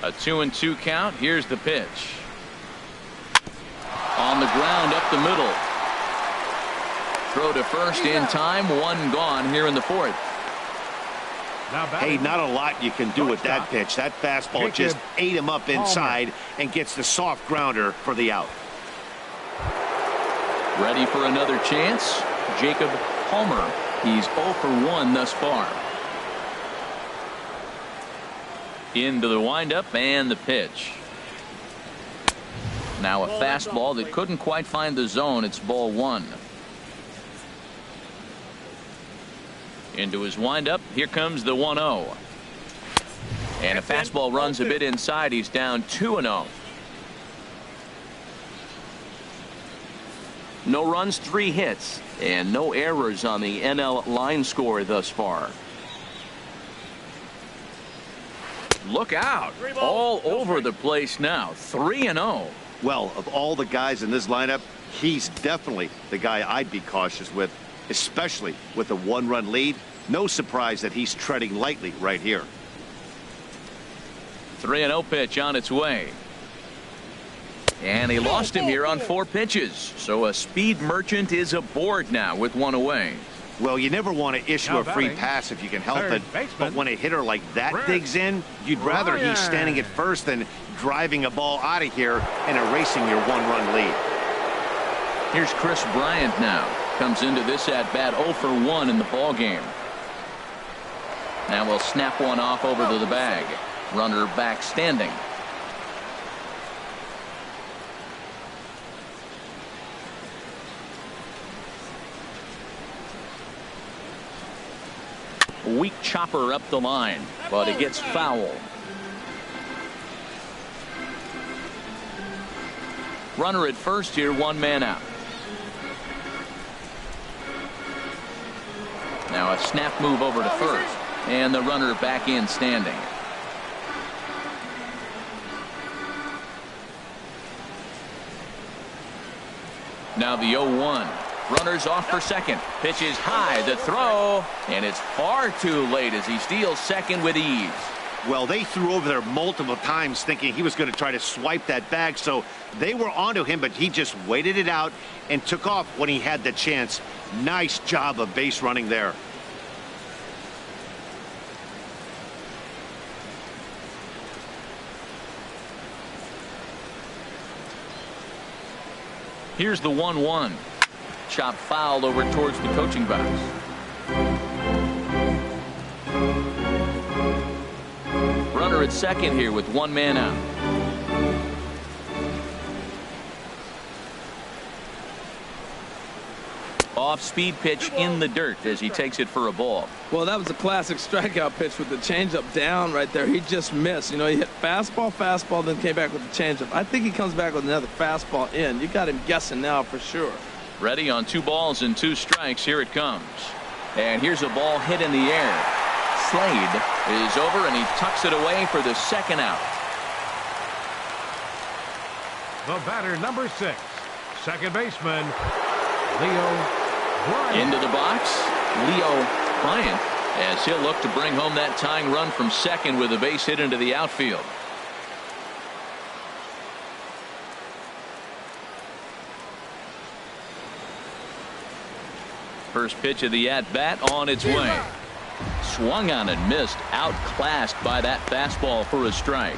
[SPEAKER 1] A 2-2 count. Here's the pitch. On the ground up the middle. Throw to first in time. One gone here in the fourth.
[SPEAKER 4] Hey, not a lot you can do with that pitch. That fastball just ate him up inside and gets the soft grounder for the out.
[SPEAKER 1] Ready for another chance. Jacob Palmer. He's 0 for 1 thus far. Into the windup and the pitch. Now a fastball that couldn't quite find the zone. It's ball 1. Into his windup. Here comes the 1-0. And a fastball runs a bit inside. He's down 2-0. No runs, 3 hits, and no errors on the NL line score thus far. Look out. All over the place now. 3-0.
[SPEAKER 4] Well, of all the guys in this lineup, he's definitely the guy I'd be cautious with, especially with a 1-run lead. No surprise that he's treading lightly right here.
[SPEAKER 1] 3-0 pitch on its way. And he lost him here on 4 pitches. So a speed merchant is aboard now with 1 away.
[SPEAKER 4] Well, you never want to issue a free pass if you can help it. But when a hitter like that digs in, you'd rather he's standing at first than driving a ball out of here and erasing your 1-run lead.
[SPEAKER 1] Here's Chris Bryant now. Comes into this at bat 0 for 1 in the ball game. Now we'll snap one off over to the bag. Runner back standing. Weak chopper up the line, but it gets foul. Runner at first here, 1 man out. Now a snap move over to first, and the runner back in standing. Now the 0-1. Runners off for second. Pitch is high. The throw. And it's far too late as he steals second with ease.
[SPEAKER 4] Well, they threw over there multiple times thinking he was going to try to swipe that bag. So they were onto him, but he just waited it out and took off when he had the chance. Nice job of base running there.
[SPEAKER 1] Here's the 1-1. Chop foul over towards the coaching box. Runner at second here with 1 man out. Off speed pitch in the dirt as he takes it for a ball.
[SPEAKER 3] Well, that was a classic strikeout pitch with the changeup down right there. He just missed. You know, he hit fastball, then came back with the changeup. I think he comes back with another fastball in. You got him guessing now for sure.
[SPEAKER 1] Ready on 2 balls and 2 strikes. Here it comes. And here's a ball hit in the air. Slade is over, and he tucks it away for the second out.
[SPEAKER 2] The batter, number 6, second baseman, Leo Bryant.
[SPEAKER 1] Into the box, Leo Bryant, as he'll look to bring home that tying run from second with a base hit into the outfield. First pitch of the at-bat on its way. Swung on and missed, outclassed by that fastball for a strike.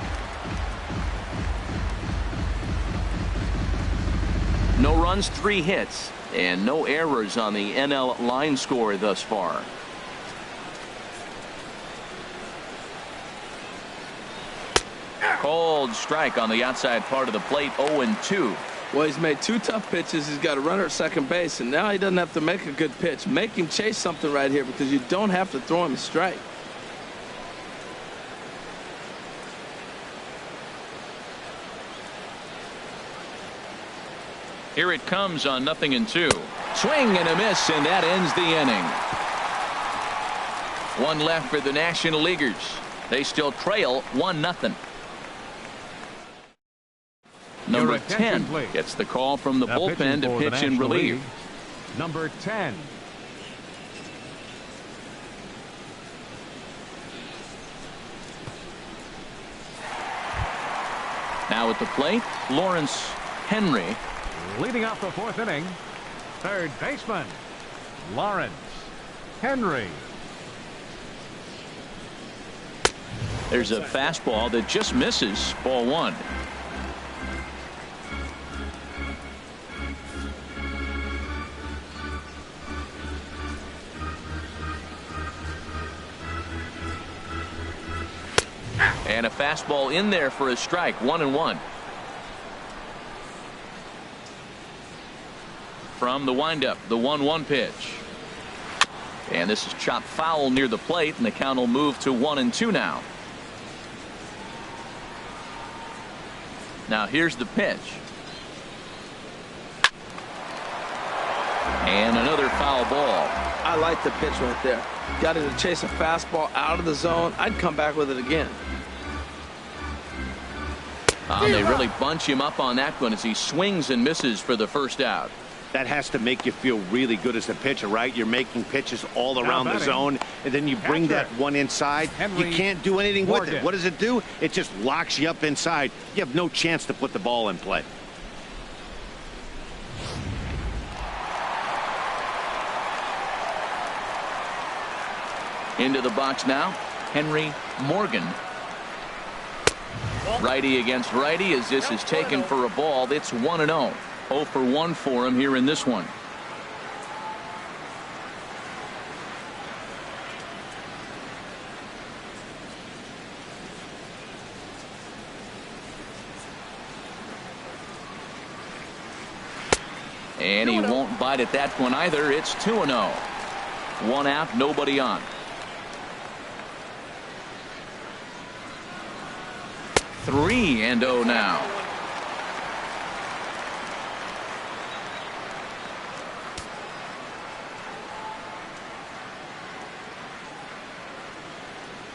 [SPEAKER 1] No runs, 3 hits, and no errors on the NL line score thus far. Cold strike on the outside part of the plate, 0-2.
[SPEAKER 3] Well, he's made 2 tough pitches. He's got a runner at second base, and now he doesn't have to make a good pitch. Make him chase something right here because you don't have to throw him a strike.
[SPEAKER 1] Here it comes on 0-2. Swing and a miss, and that ends the inning. 1 left for the National Leaguers. They still trail 1-0. Number 10
[SPEAKER 2] please.
[SPEAKER 1] gets the call from the bullpen to pitch in relief.
[SPEAKER 2] Number 10.
[SPEAKER 1] Now at the plate, Lawrence Henry.
[SPEAKER 2] Leading off the 4th inning, third baseman, Lawrence Henry.
[SPEAKER 1] There's a fastball that just misses, ball 1. And a fastball in there for a strike, 1-1. From the windup, the 1-1 pitch. And this is chopped foul near the plate, and the count will move to 1-2 now. Now here's the pitch. And another foul ball.
[SPEAKER 3] I like the pitch right there. Got him to chase a fastball out of the zone. I'd come back with it again.
[SPEAKER 1] They really bunch him up on that one as he swings and misses for the first out.
[SPEAKER 4] That has to make you feel really good as a pitcher, right? You're making pitches all around the zone, and then you bring that one inside. You can't do anything with it. What does it do? It just locks you up inside. You have no chance to put the ball in play.
[SPEAKER 1] Into the box now, Henry Morgan. Righty against righty as this is taken for a ball. It's 1-0. 0 for 1 for him here in this one. And he won't bite at that one either. It's 2-0. 1 out, nobody on. 3-0 now.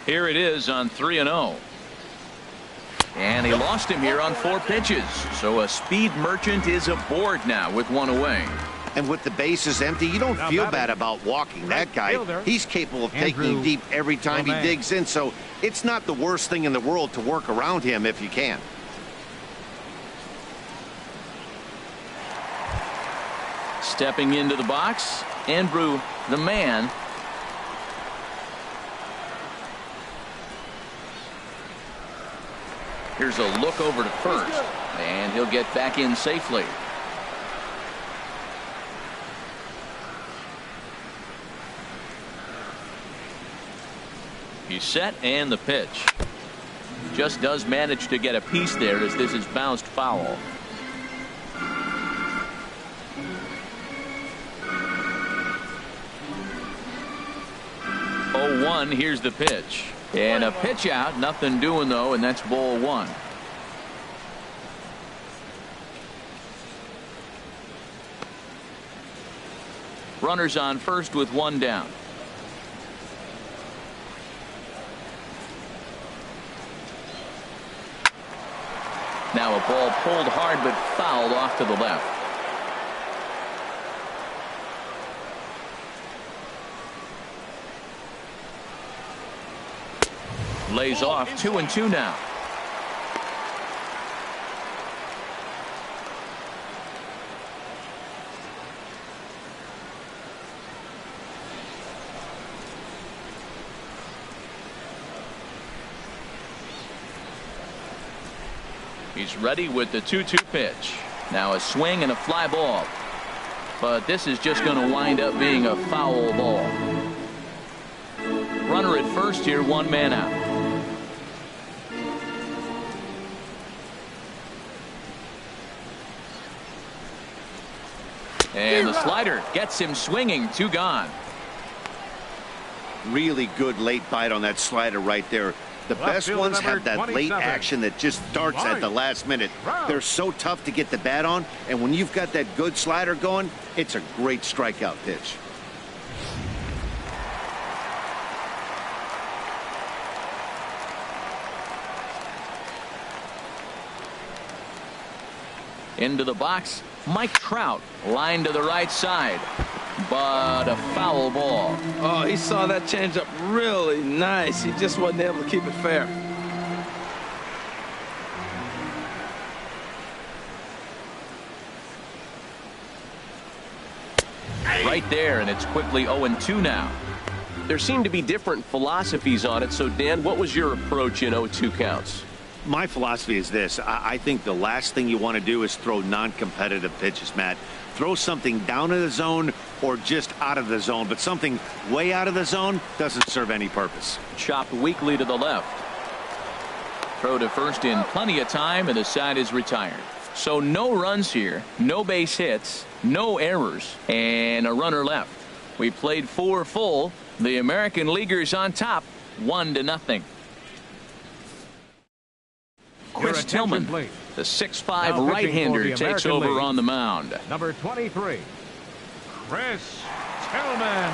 [SPEAKER 1] Here it is on 3-0. And he lost him here on 4 pitches. So a speed merchant is aboard now with 1 away.
[SPEAKER 4] And with the bases empty, you don't feel bad about walking that guy. He's capable of taking deep every time he digs in, so it's not the worst thing in the world to work around him if you can.
[SPEAKER 1] Stepping into the box, Andrew the man. Here's a look over to first, and he'll get back in safely. He's set, and the pitch. Just does manage to get a piece there as this is bounced foul. Oh, 1, here's the pitch. And a pitch out, nothing doing though, and that's ball 1. Runners on first with 1 down. Now a ball pulled hard but fouled off to the left. Lays off 2-2 now. He's ready with the 2-2 pitch. Now a swing and a fly ball. But this is just going to wind up being a foul ball. Runner at first here, 1 man out. And the slider gets him swinging. 2 gone.
[SPEAKER 4] Really good late bite on that slider right there. The best ones have that late action that just starts at the last minute. They're so tough to get the bat on, and when you've got that good slider going, it's a great strikeout pitch.
[SPEAKER 1] Into the box, Mike Trout, line to the right side, but a foul ball.
[SPEAKER 3] Oh, he saw that changeup really nice. He just wasn't able to keep it fair.
[SPEAKER 1] Right there, and it's quickly 0-2 now.
[SPEAKER 5] There seem to be different philosophies on it. So, Dan, what was your approach in 0-2 counts?
[SPEAKER 4] My philosophy is this. I think the last thing you want to do is throw non-competitive pitches, Matt. Throw something down in the zone or just out of the zone, but something way out of the zone doesn't serve any purpose.
[SPEAKER 1] Chopped weakly to the left. Throw to first in plenty of time, and the side is retired. So no runs here, no base hits, no errors, and a runner left. We played 4 full. The American Leaguers on top, 1-0. Chris Tillman,
[SPEAKER 2] please.
[SPEAKER 1] the 6'5" right-hander, takes over
[SPEAKER 2] League.
[SPEAKER 1] on the mound.
[SPEAKER 2] Number 23, Chris Tillman.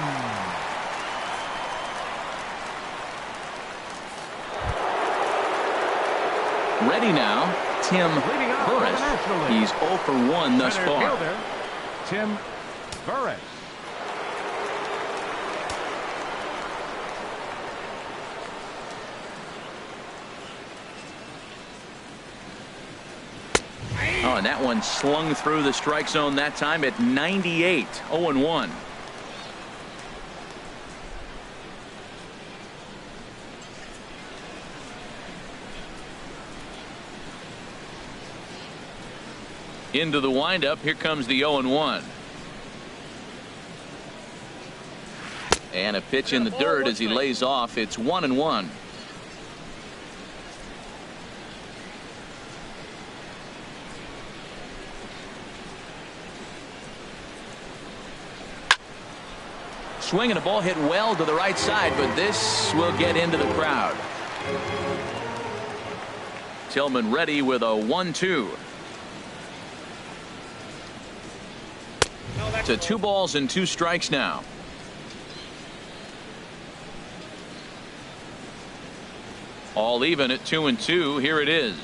[SPEAKER 1] Ready now, Tim
[SPEAKER 2] Leading off for the National
[SPEAKER 1] Burris.
[SPEAKER 2] League.
[SPEAKER 1] He's 0 for 1 thus
[SPEAKER 2] Center
[SPEAKER 1] far.
[SPEAKER 2] fielder, Tim Burris.
[SPEAKER 1] Oh, and that one slung through the strike zone that time at 98. 0-1. Into the windup. Here comes the 0-1. And a pitch in the dirt as he lays off. It's 1-1. Swinging a ball hit well to the right side, but this will get into the crowd. Tillman ready with a 1-2. To 2 balls and 2 strikes now. All even at 2-2. Here it is.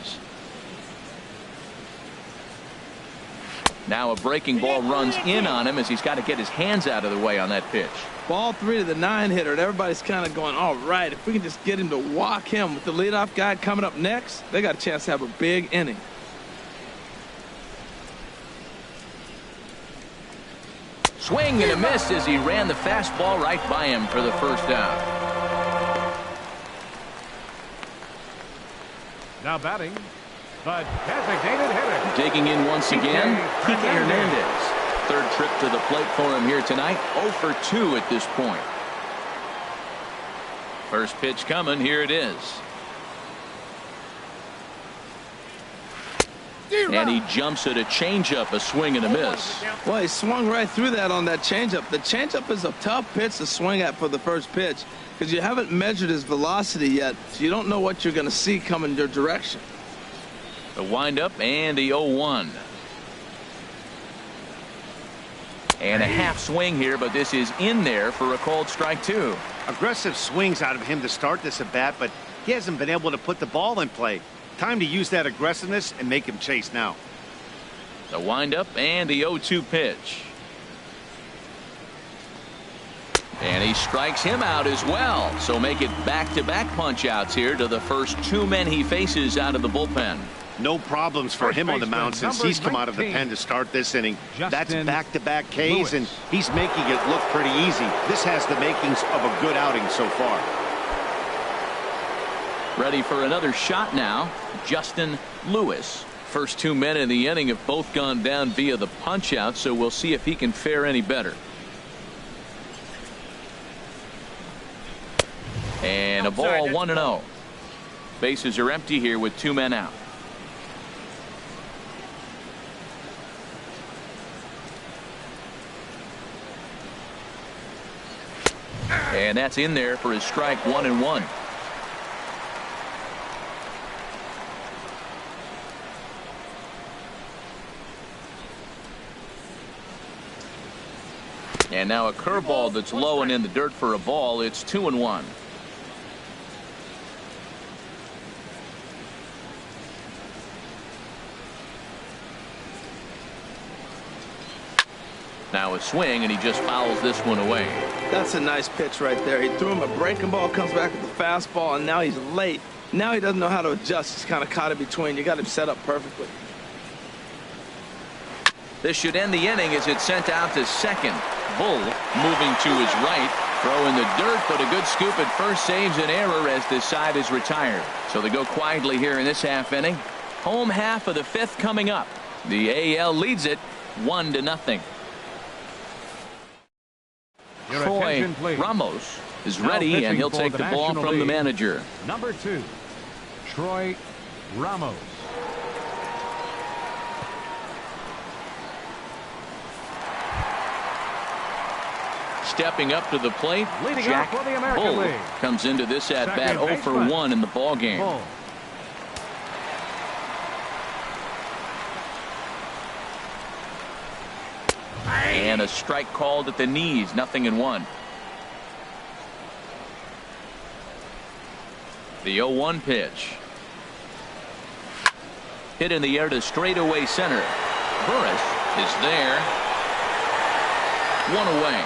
[SPEAKER 1] Now a breaking ball runs in on him as he's got to get his hands out of the way on that pitch.
[SPEAKER 3] Ball 3 to the 9-hitter, and everybody's kind of going, all right, if we can just get him to walk him with the leadoff guy coming up next, they got a chance to have a big inning.
[SPEAKER 1] Swing and a miss as he ran the fastball right by him for the first down.
[SPEAKER 2] Now batting, the designated hitter.
[SPEAKER 1] Digging in once again, Kike Hernandez. 3rd trip to the plate for him here tonight. 0 for 2 at this point. First pitch coming. Here it is. And he jumps at a changeup, a swing and a miss.
[SPEAKER 3] Well, he swung right through that on that changeup. The changeup is a tough pitch to swing at for the first pitch because you haven't measured his velocity yet, so you don't know what you're going to see coming your direction.
[SPEAKER 1] The windup and the 0-1. And a half swing here, but this is in there for a called strike 2.
[SPEAKER 4] Aggressive swings out of him to start this at bat, but he hasn't been able to put the ball in play. Time to use that aggressiveness and make him chase now.
[SPEAKER 1] The windup and the 0-2 pitch. And he strikes him out as well. So make it back-to-back punch-outs here to the first two men he faces out of the bullpen.
[SPEAKER 4] No problems for him on the mound since he's come out of the pen to start this inning. That's back-to-back Ks, and he's making it look pretty easy. This has the makings of a good outing so far.
[SPEAKER 1] Ready for another shot now, Justin Lewis. First two men in the inning have both gone down via the punch-out, so we'll see if he can fare any better. And a ball, 1-0. Bases are empty here with two men out. And that's in there for his strike, 1-1. And now a curveball that's low and in the dirt for a ball. It's 2-1. Now a swing, and he just fouls this one away.
[SPEAKER 3] That's a nice pitch right there. He threw him a breaking ball, comes back with the fastball, and now he's late. Now he doesn't know how to adjust. He's kind of caught in between. You got him set up perfectly.
[SPEAKER 1] This should end the inning as it's sent out to second. Bull moving to his right, throw in the dirt, but a good scoop at first saves an error as this side is retired. So they go quietly here in this half inning. Home half of the fifth coming up. The AL leads it 1-0. Troy Ramos is ready, and he'll take the ball from the manager.
[SPEAKER 2] Number 2, Troy Ramos.
[SPEAKER 1] Stepping up to the plate,
[SPEAKER 2] Leading
[SPEAKER 1] Jack
[SPEAKER 2] off for the American
[SPEAKER 1] Bull
[SPEAKER 2] League.
[SPEAKER 1] comes into this at bat
[SPEAKER 2] Second
[SPEAKER 1] 0 for
[SPEAKER 2] baseman.
[SPEAKER 1] 1 in the ball game.
[SPEAKER 2] Bull.
[SPEAKER 1] And a strike called at the knees, 0-1. The 0-1 pitch. Hit in the air to straightaway center. Burris is there. One away.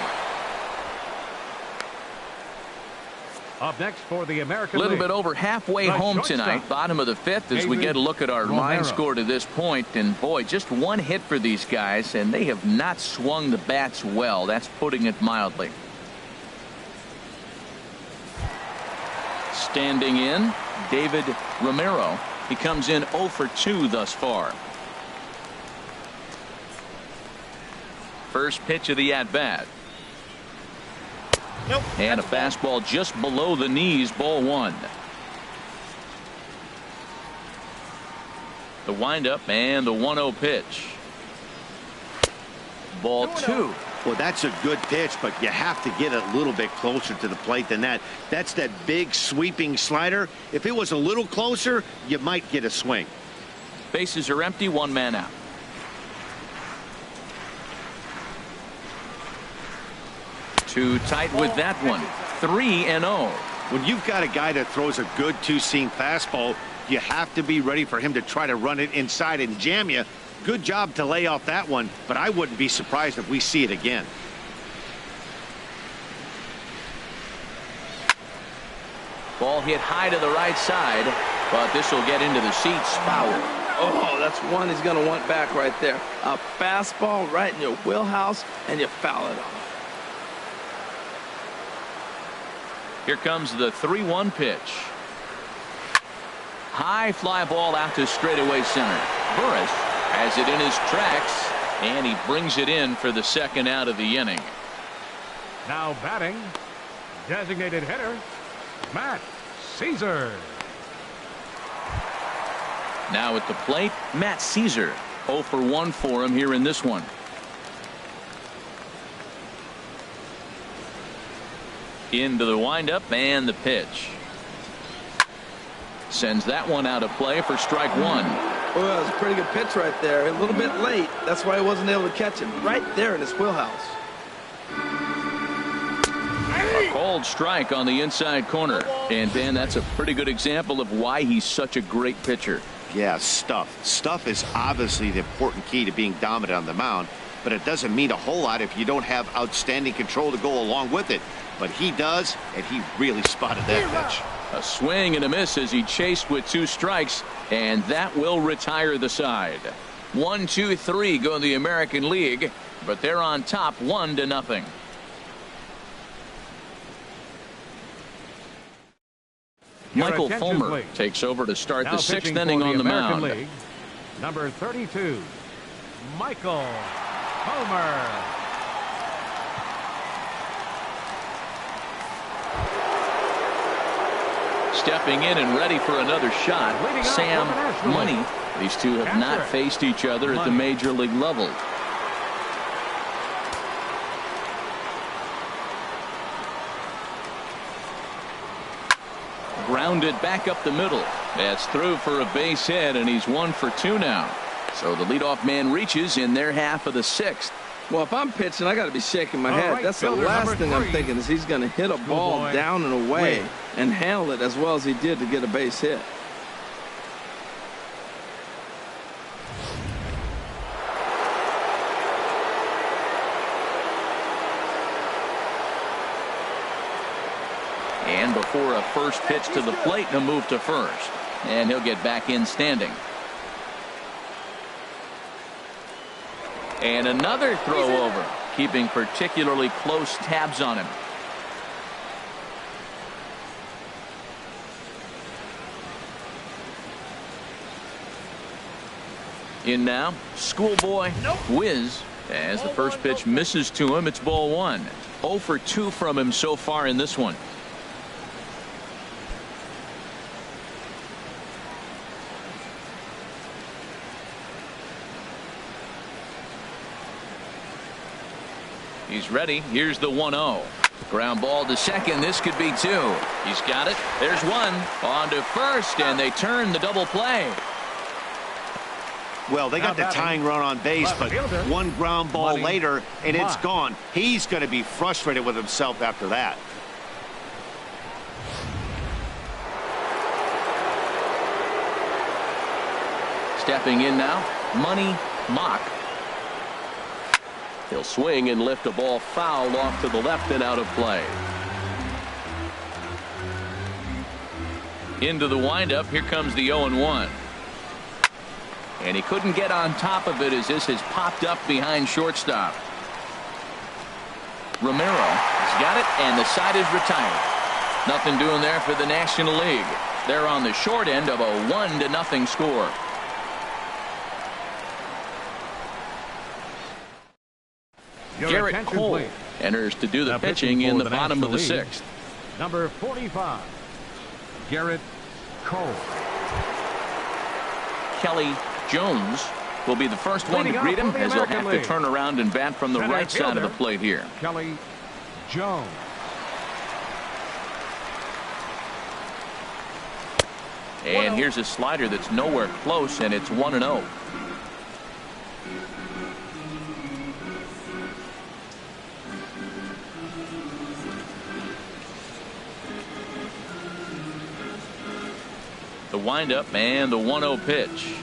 [SPEAKER 2] Up next for the American
[SPEAKER 1] A little
[SPEAKER 2] League.
[SPEAKER 1] bit over halfway
[SPEAKER 2] The
[SPEAKER 1] home
[SPEAKER 2] shortstop,
[SPEAKER 1] tonight, bottom of the fifth, as we
[SPEAKER 2] David
[SPEAKER 1] get a look at our line
[SPEAKER 2] Romero.
[SPEAKER 1] score to this point. And boy, just one hit for these guys, and they have not swung the bats well. That's putting it mildly. Standing in, David Romero. He comes in 0 for 2 thus far. First pitch of the at-bat.
[SPEAKER 4] Nope.
[SPEAKER 1] And a fastball just below the knees, ball 1. The windup and the 1-0 pitch. Ball 2.
[SPEAKER 4] Well, that's a good pitch, but you have to get a little bit closer to the plate than that. That's that big sweeping slider. If it was a little closer, you might get a swing.
[SPEAKER 1] Bases are empty, one man out. Too tight with that one. 3-0.
[SPEAKER 4] When you've got a guy that throws a good two-seam fastball, you have to be ready for him to try to run it inside and jam you. Good job to lay off that one, but I wouldn't be surprised if we see it again.
[SPEAKER 1] Ball hit high to the right side, but this will get into the seats. Foul.
[SPEAKER 3] Oh, that's one he's going to want back right there. A fastball right in your wheelhouse, and you foul it off.
[SPEAKER 1] Here comes the 3-1 pitch. High fly ball out to straightaway center. Burris has it in his tracks, and he brings it in for the second out of the inning.
[SPEAKER 2] Now batting, designated hitter, Matt Caesar.
[SPEAKER 1] Now at the plate, Matt Caesar. 0 for 1 for him here in this one. Into the windup and the pitch. Sends that one out of play for strike 1.
[SPEAKER 3] Well, that was a pretty good pitch right there. A little bit late. That's why he wasn't able to catch it. Right there in his wheelhouse.
[SPEAKER 1] A cold strike on the inside corner. And, Dan, that's a pretty good example of why he's such a great pitcher.
[SPEAKER 4] Yeah, stuff. Stuff is obviously the important key to being dominant on the mound, but it doesn't mean a whole lot if you don't have outstanding control to go along with it. But he does, and he really spotted that pitch.
[SPEAKER 1] A swing and a miss as he chased with 2 strikes, and that will retire the side. 1, 2, 3 go in the American League, but they're on top 1-0. Michael Fulmer takes over to start the 6th inning on the mound.
[SPEAKER 2] League, number 32, Michael Fulmer.
[SPEAKER 1] Stepping in and ready for another shot, Sam Money. These two have not faced each other at the major league level. Grounded back up the middle. That's through for a base hit, and he's 1 for 2 now. So the leadoff man reaches in their half of the 6th.
[SPEAKER 3] Well, if I'm pitching, I got to be shaking my head. That's the last thing I'm thinking is he's going to hit a ball down and away and handle it as well as he did to get a base hit.
[SPEAKER 1] And before a first pitch to the plate, he'll move to first. And he'll get back in standing. And another throw over, keeping particularly close tabs on him. In now, Schoolboy Wiz. As the first pitch misses to him, it's ball 1. 0 for 2 from him so far in this one. He's ready. Here's the 1-0. Ground ball to second. This could be 2. He's got it. There's 1. On to first, and they turn the double play.
[SPEAKER 4] Well, they got the tying run on base, but 1 ground ball later, and it's gone. He's going to be frustrated with himself after that.
[SPEAKER 1] Stepping in now, Money Mock.
[SPEAKER 5] He'll swing and lift a ball foul off to the left and out of play.
[SPEAKER 1] Into the windup. Here comes the 0-1. And he couldn't get on top of it as this has popped up behind shortstop. Romero has got it, and the side is retired. Nothing doing there for the National League. They're on the short end of a 1-0 score. Garrett Cole enters to do the pitching in the bottom of the 6th.
[SPEAKER 2] Number 45, Garrett Cole.
[SPEAKER 1] Kelly Jones will be the first one to greet him as he'll have to turn around and bat from the right side of the plate here.
[SPEAKER 2] Kelly Jones.
[SPEAKER 1] And here's a slider that's nowhere close, and it's 1-0. The windup and the 1-0 pitch.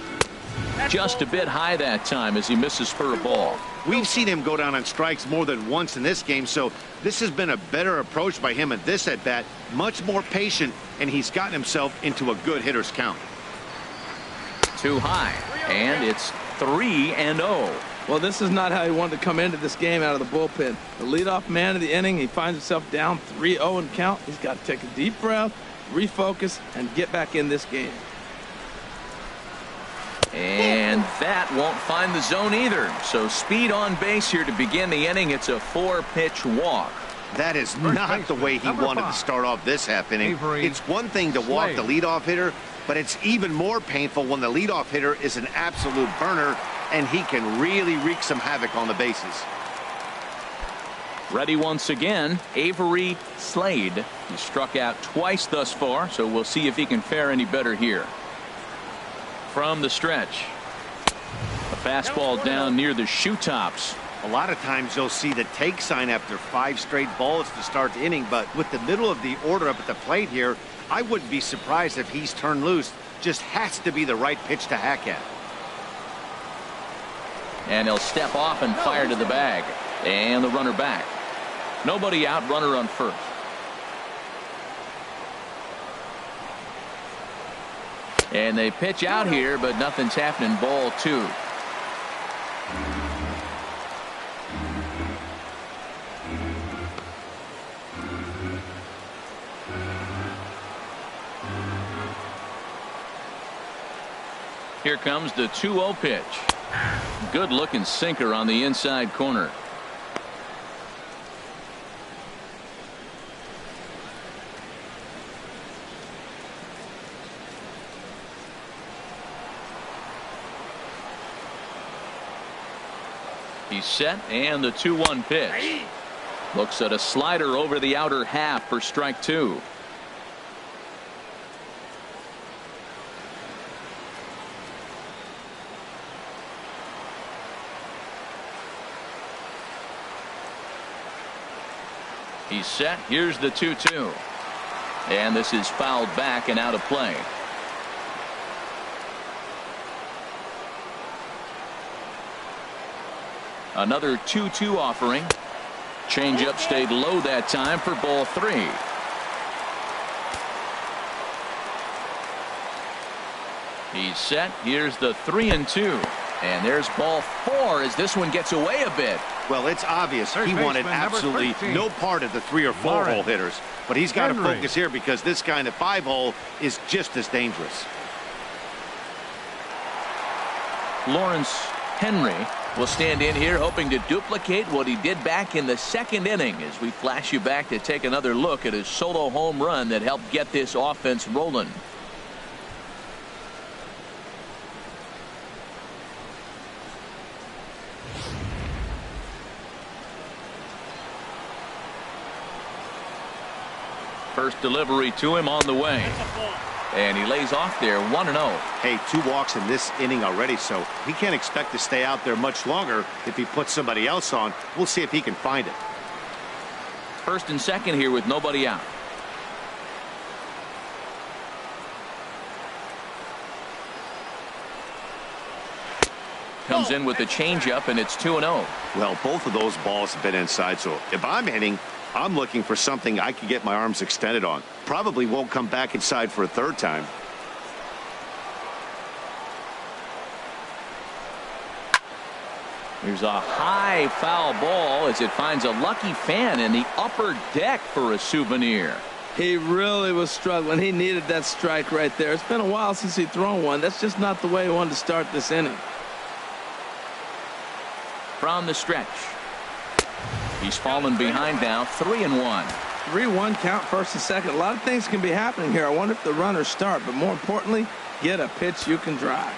[SPEAKER 1] Just a bit high that time as he misses for a ball.
[SPEAKER 4] We've seen him go down on strikes more than once in this game, so this has been a better approach by him at this at-bat. Much more patient, and he's gotten himself into a good hitter's count.
[SPEAKER 1] Too high, and it's 3-0.
[SPEAKER 3] Well, this is not how he wanted to come into this game out of the bullpen. The leadoff man of the inning, he finds himself down 3-0 in count. He's got to take a deep breath, refocus, and get back in this game.
[SPEAKER 1] And that won't find the zone either. So speed on base here to begin the inning. It's a 4-pitch walk.
[SPEAKER 4] That is not the way he wanted to start off this half inning. It's one thing to walk the leadoff hitter, but it's even more painful when the leadoff hitter is an absolute burner and he can really wreak some havoc on the bases.
[SPEAKER 1] Ready once again, Avery Slade. He struck out twice thus far, so we'll see if he can fare any better here. From the stretch, a fastball down near the shoe tops.
[SPEAKER 4] A lot of times you'll see the take sign after 5 straight balls to start the inning, but with the middle of the order up at the plate here, I wouldn't be surprised if he's turned loose. Just has to be the right pitch to hack at.
[SPEAKER 1] And he'll step off and fire to the bag. And the runner back. Nobody out, runner on first. And they pitch out here, but nothing's happening. Ball 2. Here comes the 2-0 pitch. Good looking sinker on the inside corner. He's set, and the 2-1 pitch. Looks at a slider over the outer half for strike 2. He's set. Here's the 2-2. And this is fouled back and out of play. Another 2-2 offering. Changeup stayed low that time for ball 3. He's set. Here's the 3-2. And there's ball 4 as this one gets away a bit.
[SPEAKER 4] Well, it's obvious he wanted absolutely no part of the 3 or 4 hole hitters. But he's got to focus here because this guy in the 5 hole is just as dangerous.
[SPEAKER 1] Lawrence Henry will stand in here hoping to duplicate what he did back in the 2nd inning as we flash you back to take another look at his solo home run that helped get this offense rolling. First delivery to him on the way. And he lays off there 1-0.
[SPEAKER 4] Hey, 2 walks in this inning already, so he can't expect to stay out there much longer if he puts somebody else on. We'll see if he can find it.
[SPEAKER 1] First and second here with nobody out. Comes in with the changeup, and it's 2-0.
[SPEAKER 4] Well, both of those balls have been inside, so if I'm hitting, I'm looking for something I can get my arms extended on. Probably won't come back inside for a 3rd time.
[SPEAKER 1] Here's a high foul ball as it finds a lucky fan in the upper deck for a souvenir.
[SPEAKER 3] He really was struggling. He needed that strike right there. It's been a while since he'd thrown one. That's just not the way he wanted to start this inning.
[SPEAKER 1] From the stretch. He's fallen behind now, 3-1.
[SPEAKER 3] 3-1 count, first and second. A lot of things can be happening here. I wonder if the runners start, but more importantly, get a pitch you can drive.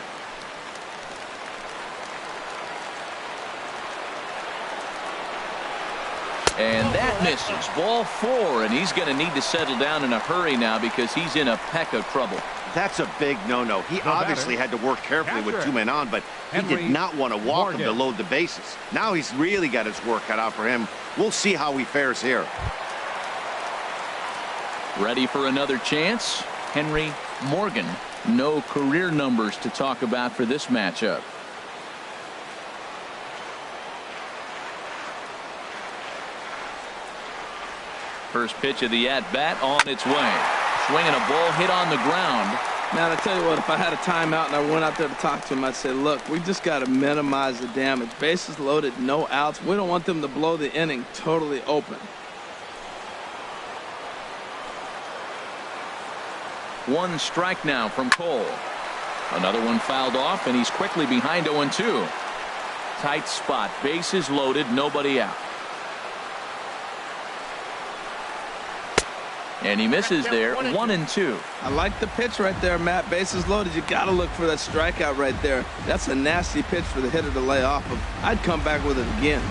[SPEAKER 1] And that misses. Ball 4, and he's going to need to settle down in a hurry now because he's in a peck of trouble.
[SPEAKER 4] That's a big no-no. He obviously had to work carefully with 2 men on, but he did not want to walk him to load the bases. Now he's really got his work cut out for him. We'll see how he fares here.
[SPEAKER 1] Ready for another chance? Henry Morgan. No career numbers to talk about for this matchup. First pitch of the at-bat on its way. Swinging a ball hit on the ground.
[SPEAKER 3] Man, I tell you what, if I had a timeout and I went out there to talk to him, I'd say, look, we just got to minimize the damage. Bases loaded, no outs. We don't want them to blow the inning totally open.
[SPEAKER 1] One strike now from Cole. Another one fouled off, and he's quickly behind 0-2. Tight spot, bases loaded, nobody out. And he misses there, 1-2.
[SPEAKER 3] I like the pitch right there, Matt. Bases loaded. You got to look for that strikeout right there. That's a nasty pitch for the hitter to lay off of. I'd come back with it again.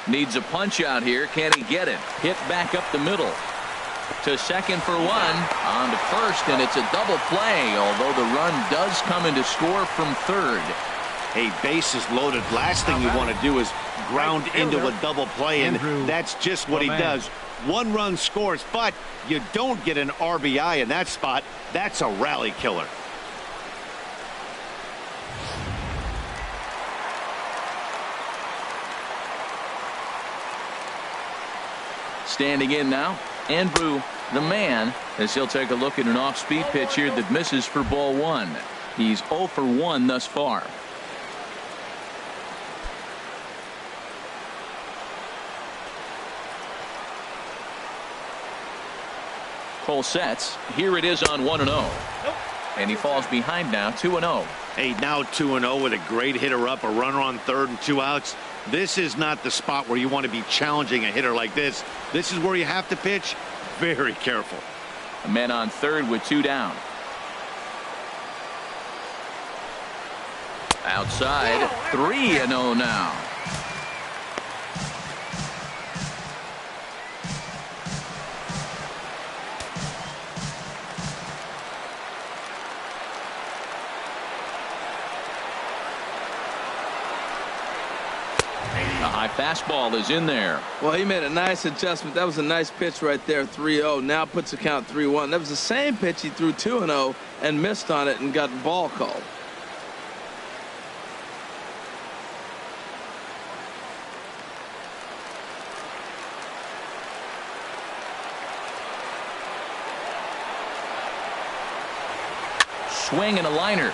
[SPEAKER 1] Needs a punch out here. Can he get it? Hit back up the middle. To second for one, on to first, and it's a double play, although the run does come into score from third.
[SPEAKER 4] Hey, bases loaded. Last thing you want to do is ground into a double play, and that's just what he does. One run scores, but you don't get an RBI in that spot. That's a rally killer.
[SPEAKER 1] Standing in now, Andrew the man, as he'll take a look at an off-speed pitch here that misses for ball one. He's 0 for 1 thus far. Cole sets. Here it is on 1-0. And he falls behind now, 2-0.
[SPEAKER 4] Hey, now 2-0 with a great hitter up, a runner on third and 2 outs. This is not the spot where you want to be challenging a hitter like this. This is where you have to pitch very careful.
[SPEAKER 1] A man on third with 2 down. Outside, 3-0 now. The high fastball is in there.
[SPEAKER 3] Well, he made a nice adjustment. That was a nice pitch right there, 3-0. Now puts the count 3-1. That was the same pitch he threw 2-0 and missed on it and got the ball called.
[SPEAKER 1] Swing and a liner.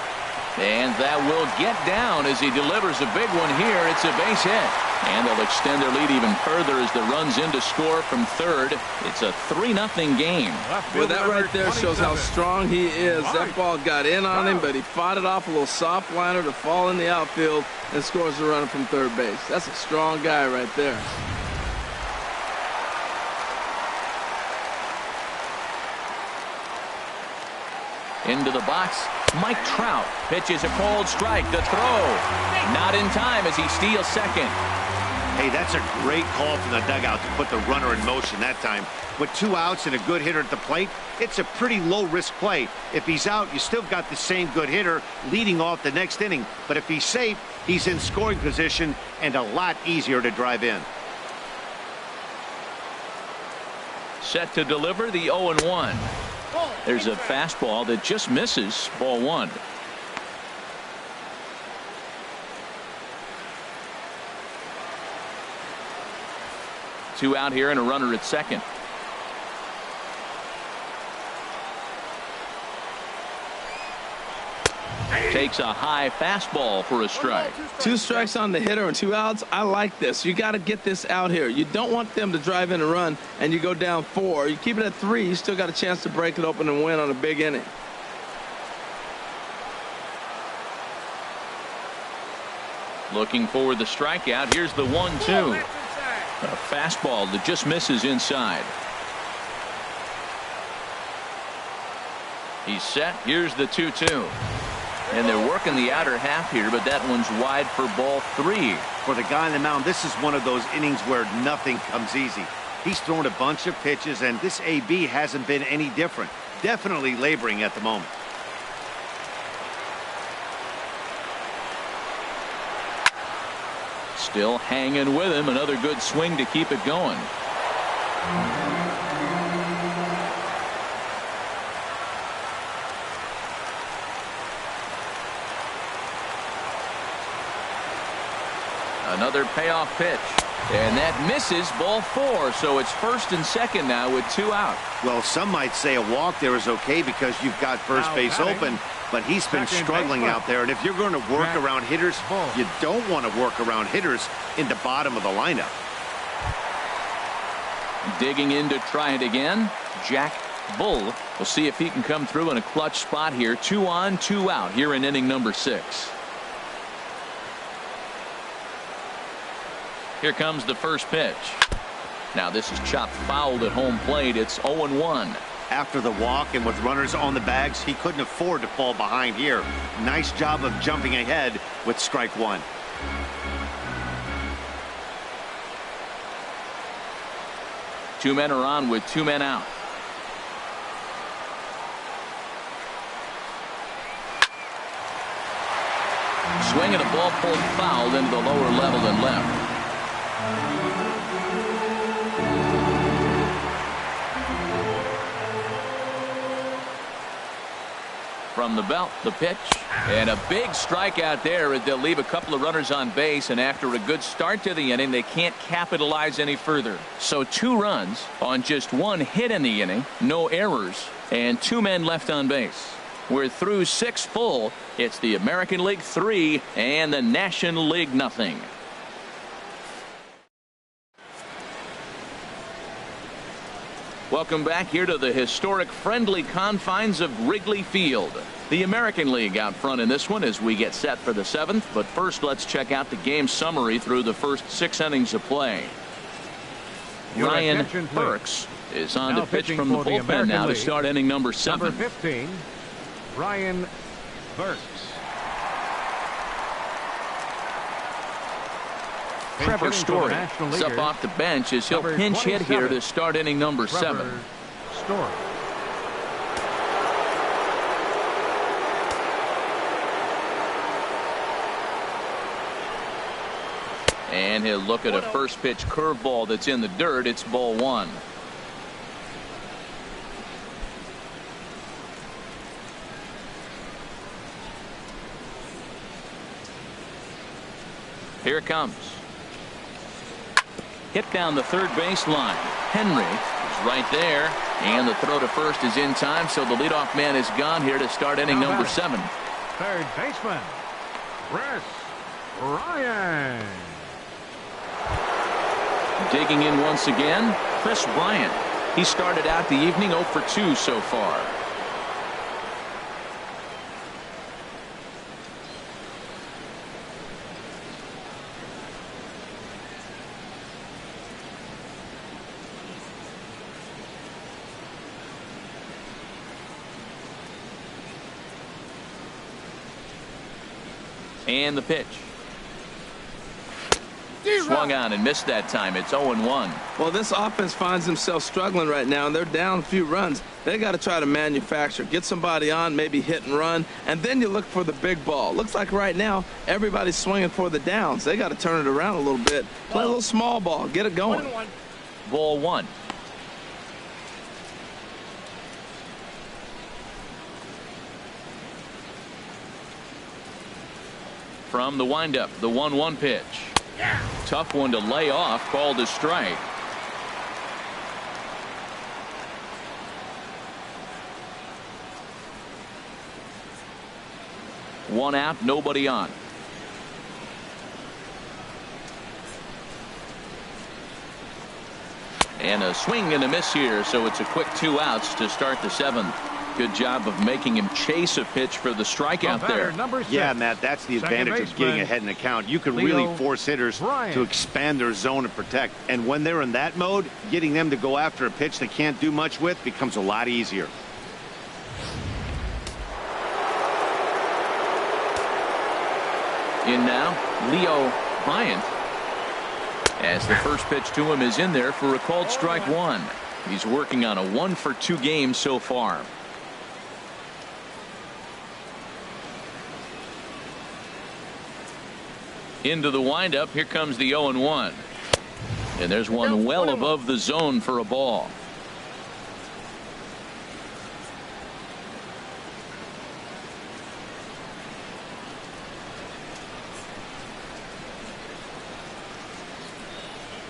[SPEAKER 1] And that will get down as he delivers a big one here. It's a base hit. And they'll extend their lead even further as the runs in to score from third. It's a 3-0 game.
[SPEAKER 3] Well, that right there shows how strong he is. That ball got in on him, but he fought it off a little soft liner to fall in the outfield and scores the runner from third base. That's a strong guy right there.
[SPEAKER 1] Into the box, Mike Trout pitches a cold strike. The throw not in time as he steals second.
[SPEAKER 4] Hey, that's a great call from the dugout to put the runner in motion that time. With 2 outs and a good hitter at the plate, it's a pretty low-risk play. If he's out, you still got the same good hitter leading off the next inning. But if he's safe, he's in scoring position and a lot easier to drive in.
[SPEAKER 1] Set to deliver the 0-1. There's a fastball that just misses, ball one. Two out here and a runner at second. Takes a high fastball for a strike.
[SPEAKER 3] 2 strikes on the hitter and 2 outs. I like this. You got to get this out here. You don't want them to drive in a run and you go down 4. You keep it at 3. You still got a chance to break it open and win on a big inning.
[SPEAKER 1] Looking for the strikeout. Here's the 1-2. A fastball that just misses inside. He's set. Here's the 2-2. And they're working the outer half here, but that one's wide for ball 3.
[SPEAKER 4] For the guy on the mound, this is one of those innings where nothing comes easy. He's thrown a bunch of pitches, and this AB hasn't been any different. Definitely laboring at the moment.
[SPEAKER 1] Still hanging with him. Another good swing to keep it going. Another payoff pitch. And that misses, ball 4. So it's first and second now with 2 out.
[SPEAKER 4] Well, some might say a walk there is okay because you've got first base open, but he's been struggling out there. And if you're going to work around hitters, you don't want to work around hitters in the bottom of the lineup.
[SPEAKER 1] Digging in to try it again, Jack Bull. We'll see if he can come through in a clutch spot here. 2 on, 2 out here in inning number 6. Here comes the first pitch. Now this is chopped fouled at home plate. It's 0-1.
[SPEAKER 4] After the walk and with runners on the bags, he couldn't afford to fall behind here. Nice job of jumping ahead with strike 1.
[SPEAKER 1] Two men are on with 2 men out. swing and a ball pulled foul into the lower level and left. From the belt, the pitch, and a big strikeout there as they'll leave a couple of runners on base, and after a good start to the inning, they can't capitalize any further. So 2 runs on just 1 hit in the inning, no errors, and 2 men left on base. We're through 6 full. It's the American League 3 and the National League nothing. Welcome back here to the historic friendly confines of Wrigley Field. The American League out front in this one as we get set for the 7th. But first, let's check out the game summary through the first 6 innings of play. Ryan Burks is on to pitch from the bullpen now to start inning number 7.
[SPEAKER 2] Number 15, Ryan Burks.
[SPEAKER 1] Trevor Story is up off the bench as he'll pinch hit here to start inning number 7.
[SPEAKER 2] Story.
[SPEAKER 1] And he'll look at a first pitch curveball that's in the dirt. It's ball 1. Here it comes. Hit down the third base line. Henry is right there, and the throw to first is in time, so the leadoff man is gone here to start inning number 7.
[SPEAKER 2] Third baseman, Chris Ryan.
[SPEAKER 1] Digging in once again, Chris Bryant. He started out the evening 0 for 2 so far. And the pitch. Swung on and missed that time. It's 0-1.
[SPEAKER 3] Well, this offense finds themselves struggling right now, and they're down a few runs. They got to try to manufacture, get somebody on, maybe hit and run, and then you look for the big ball. Looks like right now everybody's swinging for the downs. They got to turn it around a little bit. Play a little small ball, get it going.
[SPEAKER 1] Ball 1. From the windup, the 1-1 pitch. Tough one to lay off, called a strike. One out, nobody on. And a swing and a miss here, so it's a quick 2 outs to start the 7th. Good job of making him chase a pitch for the strikeout there.
[SPEAKER 4] Yeah, Matt, that's the advantage of getting ahead in the count. You can really force hitters to expand their zone and protect. And when they're in that mode, getting them to go after a pitch they can't do much with becomes a lot easier.
[SPEAKER 1] In now, Leo Bryant. As the first pitch to him is in there for a called strike 1. He's working on a 1 for 2 game so far. Into the windup. Here comes the 0-1. And there's one well above the zone for a ball.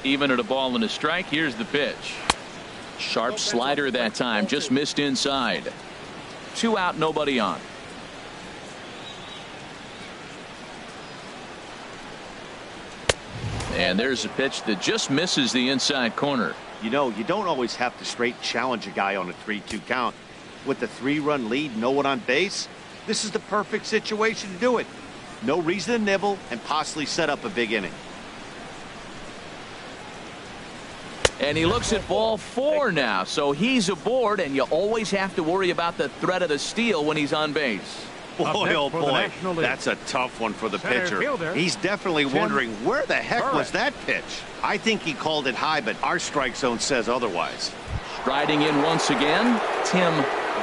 [SPEAKER 1] Even at a ball and a strike. Here's the pitch. Sharp slider that time, just missed inside. 2 out, nobody on. And there's a pitch that just misses the inside corner.
[SPEAKER 4] You know, you don't always have to straight challenge a guy on a 3-2 count. With the 3-run lead, no one on base, this is the perfect situation to do it. No reason to nibble and possibly set up a big inning.
[SPEAKER 1] And he looks at ball 4 now, so he's aboard, and you always have to worry about the threat of the steal when he's on base.
[SPEAKER 4] Boy, oh boy, that's a tough one for the pitcher. He's definitely wondering where the heck was that pitch. I think he called it high, but our strike zone says otherwise.
[SPEAKER 1] Striding in once again, Tim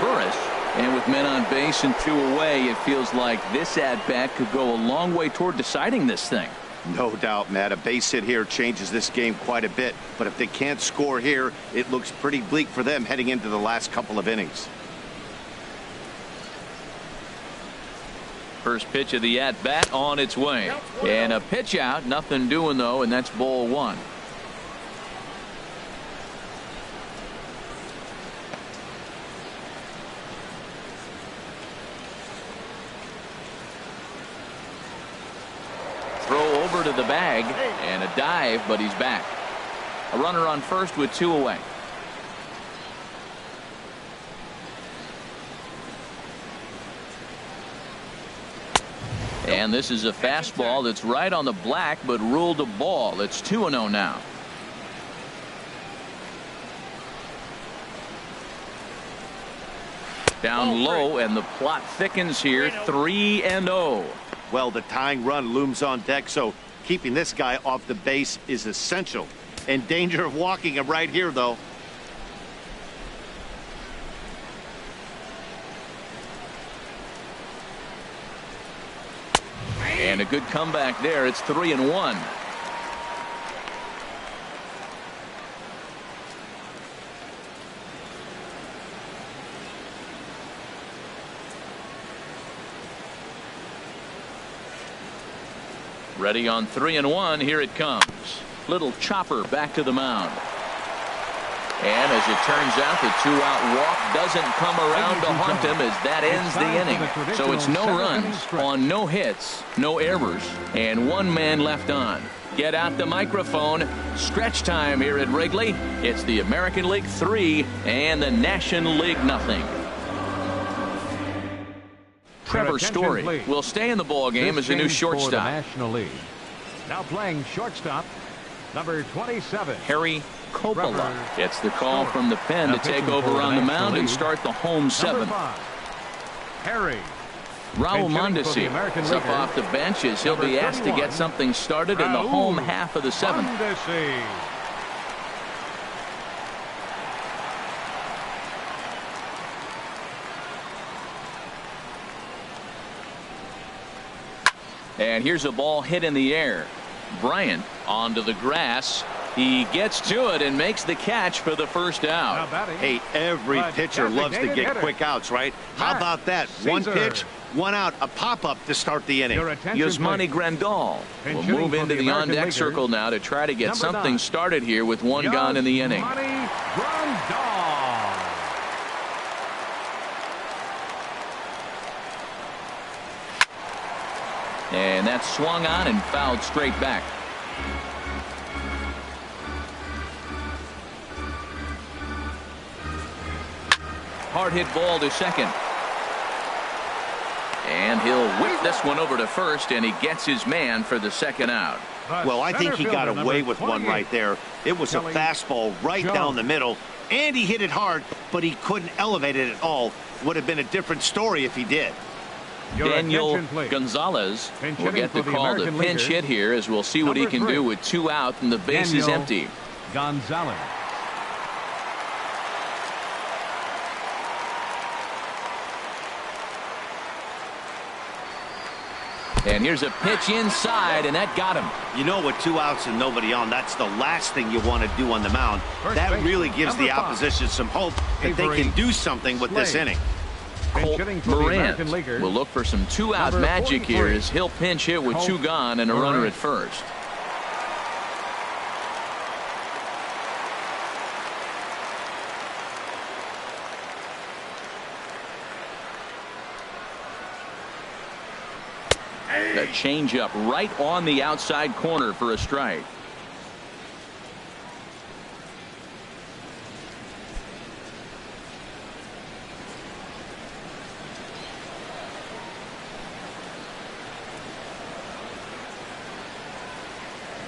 [SPEAKER 1] Burris. And with men on base and 2 away, it feels like this at-bat could go a long way toward deciding this thing.
[SPEAKER 4] No doubt, Matt. A base hit here changes this game quite a bit. But if they can't score here, it looks pretty bleak for them heading into the last couple of innings.
[SPEAKER 1] First pitch of the at-bat on its way. And a pitch out. Nothing doing, though, and that's ball 1. Throw over to the bag and a dive, but he's back. A runner on first with 2 away. And this is a fastball that's right on the black, but ruled a ball. It's 2-0 now. Down low, and the plot thickens here. 3-0.
[SPEAKER 4] Well, the tying run looms on deck, so keeping this guy off the base is essential. In danger of walking him right here, though.
[SPEAKER 1] And a good comeback there. It's 3-1. Ready on 3-1. Here it comes. Little chopper back to the mound. And as it turns out, the 2-out walk doesn't come around to haunt him as that ends the inning. So it's no runs on no hits, no errors, and 1 man left on. Get out the microphone. Stretch time here at Wrigley. It's the American League 3 and the National League nothing. Trevor Story will stay in the ball game as a new shortstop.
[SPEAKER 2] National League. Now playing shortstop, number 27.
[SPEAKER 1] Harry Coppola gets the call from the pen to take over on the mound and start the home 7th.
[SPEAKER 2] Harry.
[SPEAKER 1] Raul Mondesi is up off the bench as he'll be asked to get something started in the home half of the 7th. And here's a ball hit in the air. Bryant onto the grass. He gets to it and makes the catch for the first out.
[SPEAKER 4] Hey, every pitcher loves to get quick outs, right? How about that? One pitch, 1 out, a pop-up to start the inning.
[SPEAKER 1] Yasmani Grandal will move into the on-deck circle now to try to get something started here with 1 gone in the inning. And that's swung on and fouled straight back. Hard hit ball to second. And he'll whip this one over to first, and he gets his man for the 2nd out.
[SPEAKER 4] Well, I think he got away with one right there. It was a fastball right down the middle, and he hit it hard, but he couldn't elevate it at all. Would have been a different story if he did.
[SPEAKER 1] Daniel Gonzalez will get the call to pinch hit here, as we'll see what he can do with 2 out and the base is empty.
[SPEAKER 2] Gonzalez.
[SPEAKER 1] And here's a pitch inside, and that got him.
[SPEAKER 4] You know, with 2 outs and nobody on, that's the last thing you want to do on the mound. That really gives the opposition some hope that they can do something with this inning.
[SPEAKER 1] Colt Morant will look for some 2-out magic here as he'll pinch hit with 2 gone and a runner at first. The changeup right on the outside corner for a strike.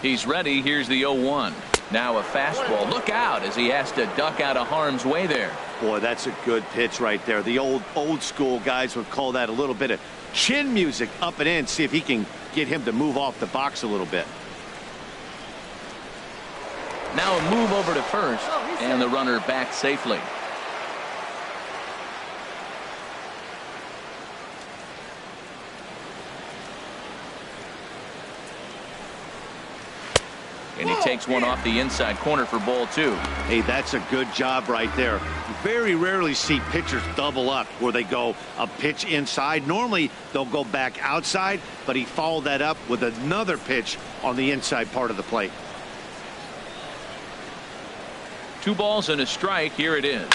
[SPEAKER 1] He's ready. Here's the 0-1. Now a fastball. Look out as he has to duck out of harm's way there.
[SPEAKER 4] Boy, that's a good pitch right there. The old school guys would call that a little bit of chin music up and in. See if he can get him to move off the box a little bit.
[SPEAKER 1] Now a move over to first, and the runner back safely. And he takes one off the inside corner for ball 2.
[SPEAKER 4] Hey, that's a good job right there. You very rarely see pitchers double up where they go a pitch inside. Normally, they'll go back outside, but he followed that up with another pitch on the inside part of the plate.
[SPEAKER 1] 2 balls and a strike. Here it is.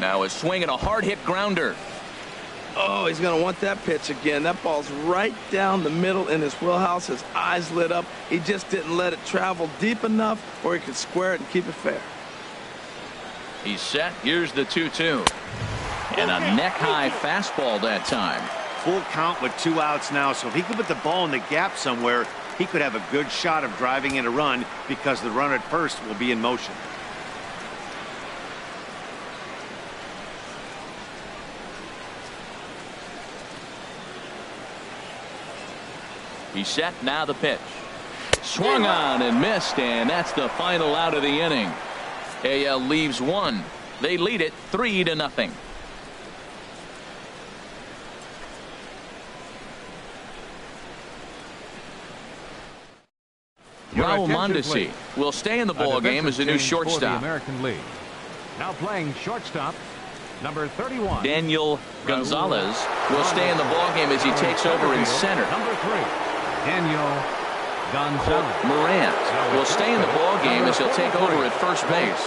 [SPEAKER 1] Now a swing and a hard hit grounder.
[SPEAKER 3] Oh, he's going to want that pitch again. That ball's right down the middle in his wheelhouse. His eyes lit up. He just didn't let it travel deep enough where he could square it and keep it fair.
[SPEAKER 1] He's set. Here's the 2-2. And a neck-high fastball that time.
[SPEAKER 4] Full count with 2 outs now, so if he could put the ball in the gap somewhere, he could have a good shot of driving in a run because the runner at first will be in motion.
[SPEAKER 1] He's set. Now the pitch. Swung on and missed, and that's the final out of the inning. AL leaves 1. They lead it 3-0. Raul Mondesi will stay in the ball game as a new shortstop.
[SPEAKER 2] The American League. Now playing shortstop, number 31.
[SPEAKER 1] Daniel Gonzalez will stay in the ball game as he takes over in center.
[SPEAKER 2] Number 3. Daniel Gonzalez.
[SPEAKER 1] Morant will stay in the ball game as he'll take over at first base.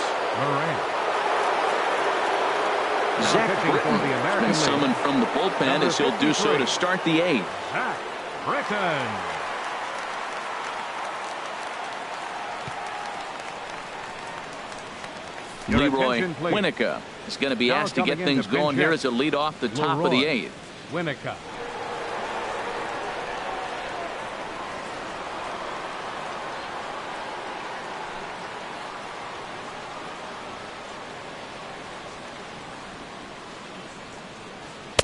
[SPEAKER 1] Zach Britton has been summoned from the bullpen as he'll do so to start the 8th.
[SPEAKER 2] Zach Britton.
[SPEAKER 1] Leroy Winnica is going to be asked to get things going here as a lead off the top of the 8th.
[SPEAKER 2] Winnica.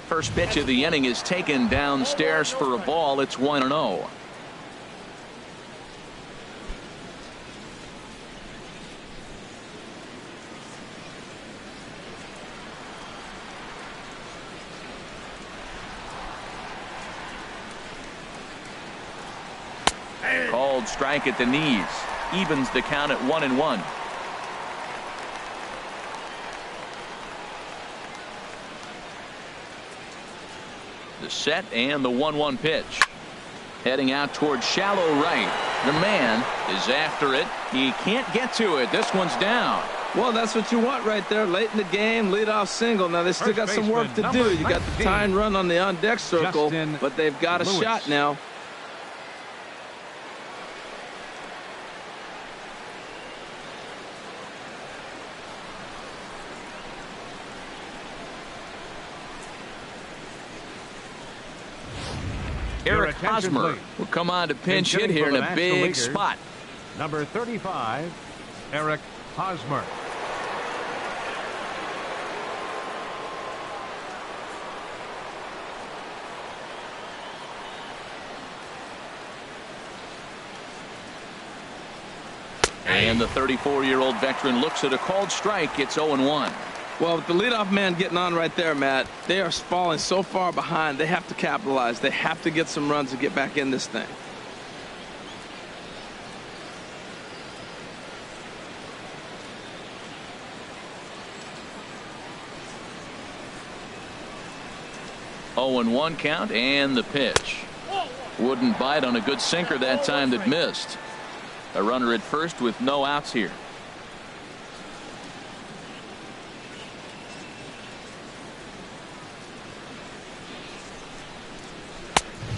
[SPEAKER 1] First pitch of the inning is taken downstairs for a ball. It's 1-0. Called strike at the knees. Evens the count at 1-1. The set and the 1-1 pitch. Heading out towards shallow right. The man is after it. He can't get to it. This one's down.
[SPEAKER 3] Well, that's what you want right there. Late in the game, leadoff single. Now, they still got some work to do. You got the tying run on the on-deck circle, but they've got a shot now.
[SPEAKER 1] Eric Hosmer will come on to pinch hit here in a big spot.
[SPEAKER 2] Number 35, Eric Hosmer.
[SPEAKER 1] And the 34-year-old veteran looks at a called strike. It's 0-1.
[SPEAKER 3] Well, with the leadoff man getting on right there, Matt, they are falling so far behind. They have to capitalize. They have to get some runs to get back in this thing.
[SPEAKER 1] Oh, 0-1 count and the pitch. Wouldn't bite on a good sinker that time that missed. A runner at first with no outs here.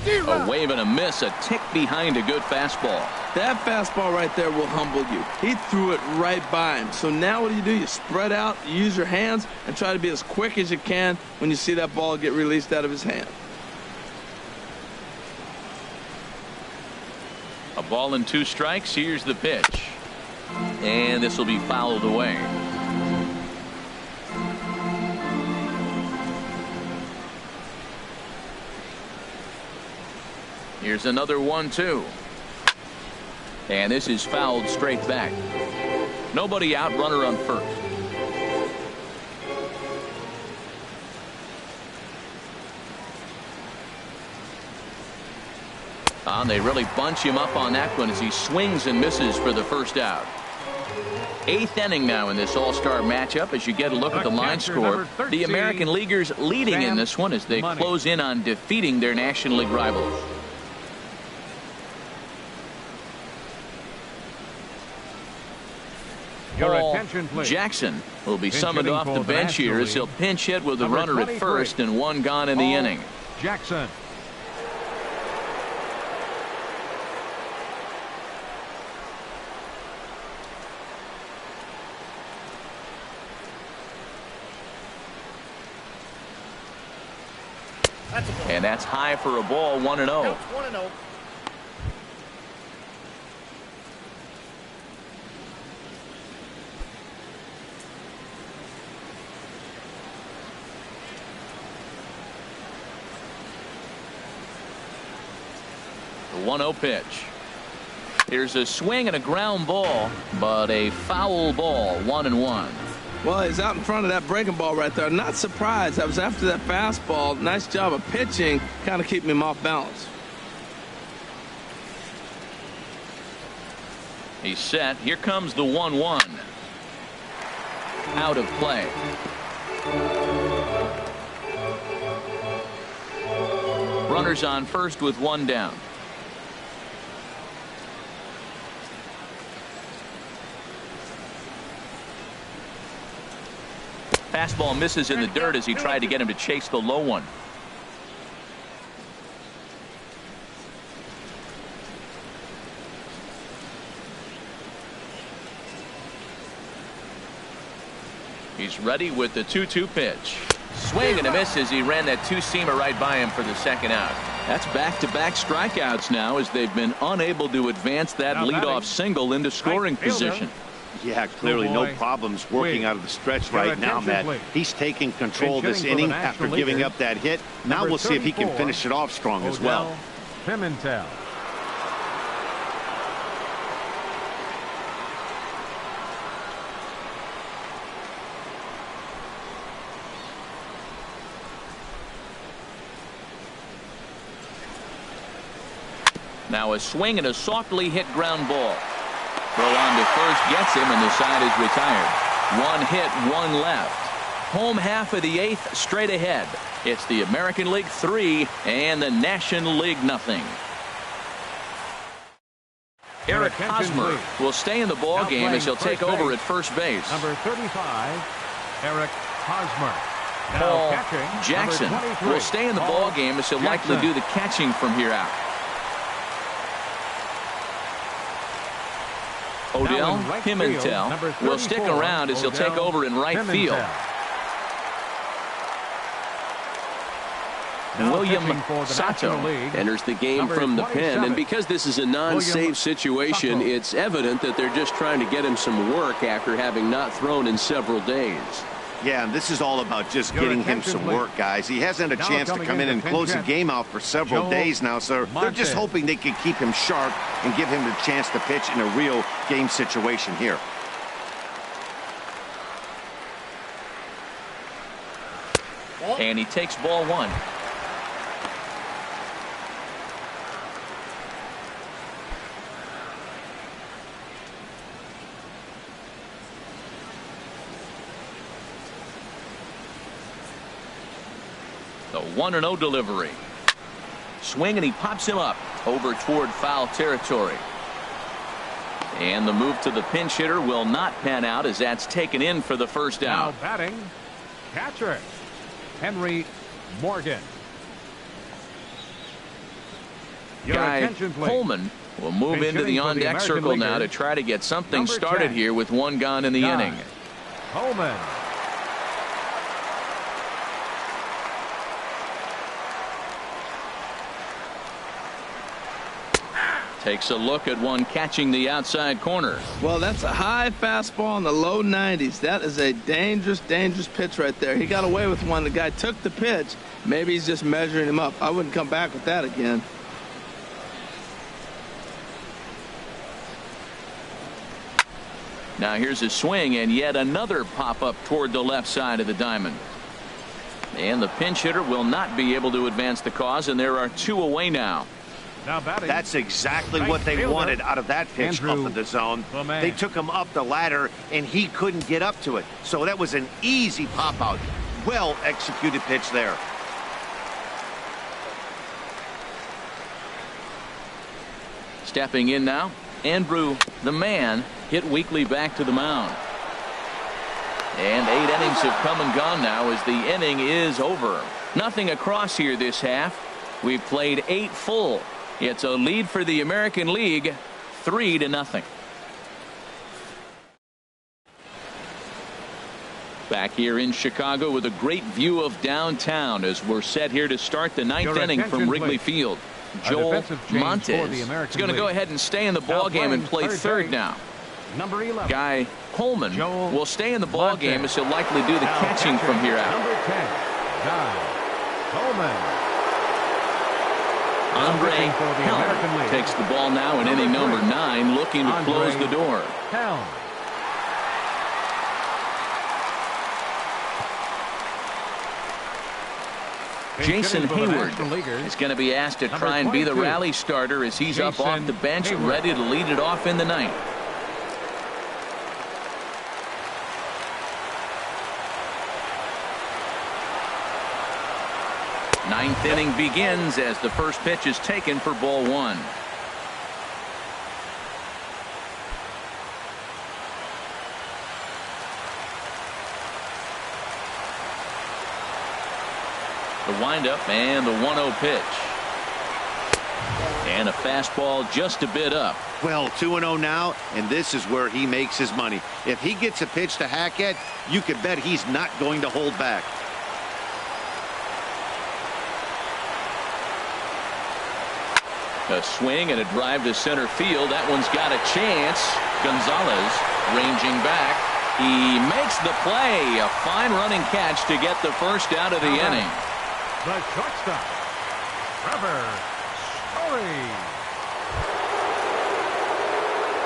[SPEAKER 1] A wave and a miss, a tick behind a good fastball.
[SPEAKER 3] That fastball right there will humble you. He threw it right by him. So now what do? You spread out, you use your hands, and try to be as quick as you can when you see that ball get released out of his hand.
[SPEAKER 1] A ball and 2 strikes. Here's the pitch. And this will be fouled away. Here's another 1-2. And this is fouled straight back. Nobody out, runner on first. They really bunch him up on that one as he swings and misses for the first out. 8th inning now in this all-star matchup as you get a look at the line score. The American Leaguers leading in this one as they close in on defeating their National League rivals. Paul Jackson will be summoned off the bench here as he'll pinch hit with a runner at first and one gone in the inning.
[SPEAKER 2] Jackson.
[SPEAKER 1] And that's high for a ball, 1-0. The 1-0 pitch. Here's a swing and a ground ball, but a foul ball, 1-1.
[SPEAKER 3] Well, he's out in front of that breaking ball right there. Not surprised. I was after that fastball. Nice job of pitching, kind of keeping him off balance.
[SPEAKER 1] He's set. Here comes the 1-1. Out of play. Runners on first with one down. Fastball misses in the dirt as he tried to get him to chase the low one. He's ready with the 2-2 pitch. Swing and a miss as he ran that two-seamer right by him for the second out. That's back-to-back strikeouts now as they've been unable to advance that leadoff single into scoring position.
[SPEAKER 4] Yeah, clearly no problems working out of the stretch right now, Matt. He's taking control of this inning after giving up that hit. Now we'll see if he can finish it off strong as well.
[SPEAKER 2] Pimentel.
[SPEAKER 1] Now a swing and a softly hit ground ball. Throw on to first gets him, and the side is retired. One hit, one left. Home half of the 8th straight ahead. It's the American League 3 and the National League nothing. Eric Hosmer will stay in the ball game as he'll take over at first base.
[SPEAKER 2] Number 35, Eric Hosmer.
[SPEAKER 1] Paul Jackson will stay in the ball game as he'll likely do the catching from here out. Odell Pimentel will stick around as he'll take over in right field. William Sato
[SPEAKER 5] enters the game from the pen, and because this is a non-save situation, it's evident that they're just trying to get him some work after having not thrown in several days.
[SPEAKER 4] Yeah, and this is all about just getting him some work, guys. He hasn't had a chance to come in and close the game out for several days now, so they're just hoping they can keep him sharp and give him the chance to pitch in a real game situation here.
[SPEAKER 1] And he takes ball one. The 1-0 delivery. Swing and he pops him up over toward foul territory. And the move to the pinch hitter will not pan out as that's taken in for the first out.
[SPEAKER 2] Now batting, catcher Henry Morgan.
[SPEAKER 1] Guy Coleman will move into the on-deck circle now to try to get something started here with one gone in the inning.
[SPEAKER 2] Coleman.
[SPEAKER 1] Takes a look at one catching the outside corner.
[SPEAKER 3] Well, that's a high fastball in the low 90s. That is a dangerous, dangerous pitch right there. He got away with one. The guy took the pitch. Maybe he's just measuring him up. I wouldn't come back with that again.
[SPEAKER 1] Now here's a swing and yet another pop up toward the left side of the diamond. And the pinch hitter will not be able to advance the cause, and there are two away now.
[SPEAKER 2] Now batting.
[SPEAKER 4] That's exactly
[SPEAKER 2] Right
[SPEAKER 4] what they
[SPEAKER 2] fielder,
[SPEAKER 4] wanted out of that pitch
[SPEAKER 2] Andrew
[SPEAKER 4] up in the zone.
[SPEAKER 2] Clement.
[SPEAKER 4] They took him up the ladder, and he couldn't get up to it. So that was an easy pop-out. Well executed pitch there.
[SPEAKER 1] Stepping in now, Andrew the man hit Weekly back to the mound. And 8 innings have come and gone now as the inning is over. Nothing across here this half. We've played 8 full. It's a lead for the American League, 3-0. Back here in Chicago with a great view of downtown as we're set here to start the 9th inning from Wrigley Field. Joel Montes is going to go ahead and stay in the ball game and play third now.
[SPEAKER 2] Number 11.
[SPEAKER 1] Guy Coleman will stay in the ball game as he'll likely do the catching from here out.
[SPEAKER 2] Number 10, Guy Coleman.
[SPEAKER 1] Andre Helm takes the ball now in inning number 9, looking to close the door.
[SPEAKER 2] Helm.
[SPEAKER 1] Jason Hayward is going to be asked to try and be the rally starter as he's up off the bench, ready to lead it off in the 9th. Ninth inning begins as the first pitch is taken for ball 1. The windup and the 1-0 pitch. And a fastball just a bit up.
[SPEAKER 4] Well, 2-0 now, and this is where he makes his money. If he gets a pitch to hack at, you can bet he's not going to hold back.
[SPEAKER 1] A swing and a drive to center field. That one's got a chance. Gonzalez ranging back. He makes the play. A fine running catch to get the first out of the inning.
[SPEAKER 2] The shortstop, Trevor Story.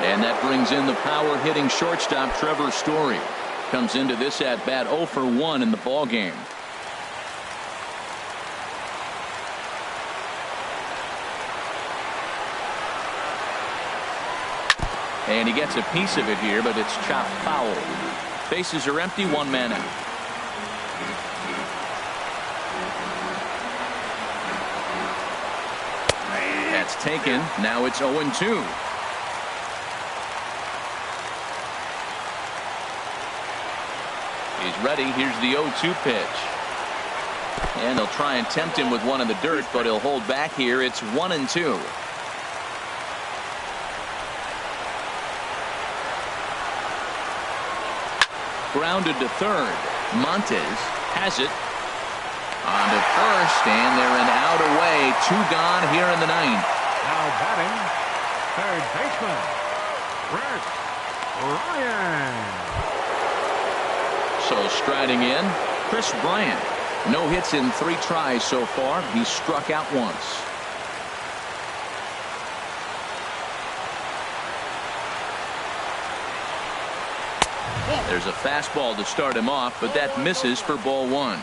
[SPEAKER 1] And that brings in the power hitting shortstop Trevor Story. Comes into this at bat 0 for 1 in the ball game. And he gets a piece of it here, but it's chopped foul. Bases are empty, 1 man out. That's taken. Now it's 0-2. He's ready. Here's the 0-2 pitch. And they'll try and tempt him with one in the dirt, but he'll hold back here. It's 1-2. Grounded to third. Montes has it. On to first, and they're an out away. 2 gone here in the 9th.
[SPEAKER 2] Now batting, third baseman, Rex Ryan.
[SPEAKER 1] So striding in, Chris Bryant. No hits in 3 tries so far. He's struck out once. There's a fastball to start him off, but that misses for ball 1.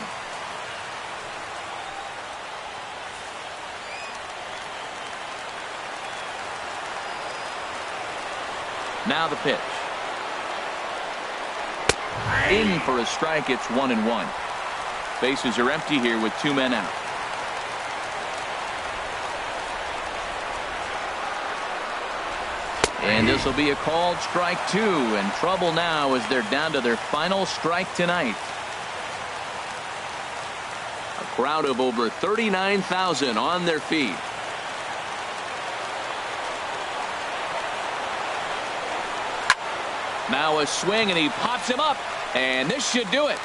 [SPEAKER 1] Now the pitch. In for a strike. It's 1-1. Bases are empty here with 2 men out. And this will be a called strike 2, and trouble now as they're down to their final strike tonight. A crowd of over 39,000 on their feet. Now a swing, and he pops him up, and this should do it.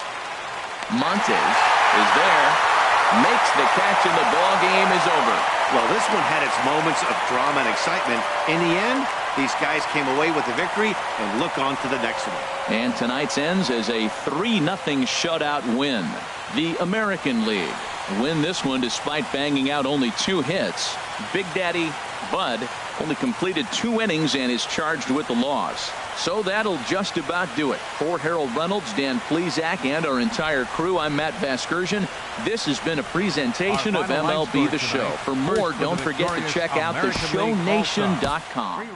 [SPEAKER 1] Montes is there, makes the catch, and the ball game is over.
[SPEAKER 4] Well, this one had its moments of drama and excitement. In the end, these guys came away with the victory and look on to the next one.
[SPEAKER 1] And tonight's ends as a 3-0 shutout win. The American League win this one despite banging out only 2 hits. Big Daddy Bud Only completed 2 innings and is charged with the loss. So that'll just about do it. For Harold Reynolds, Dan Plesac, and our entire crew, I'm Matt Vasgersian. This has been a presentation of MLB The Show. For more, don't forget to check out theshownation.com.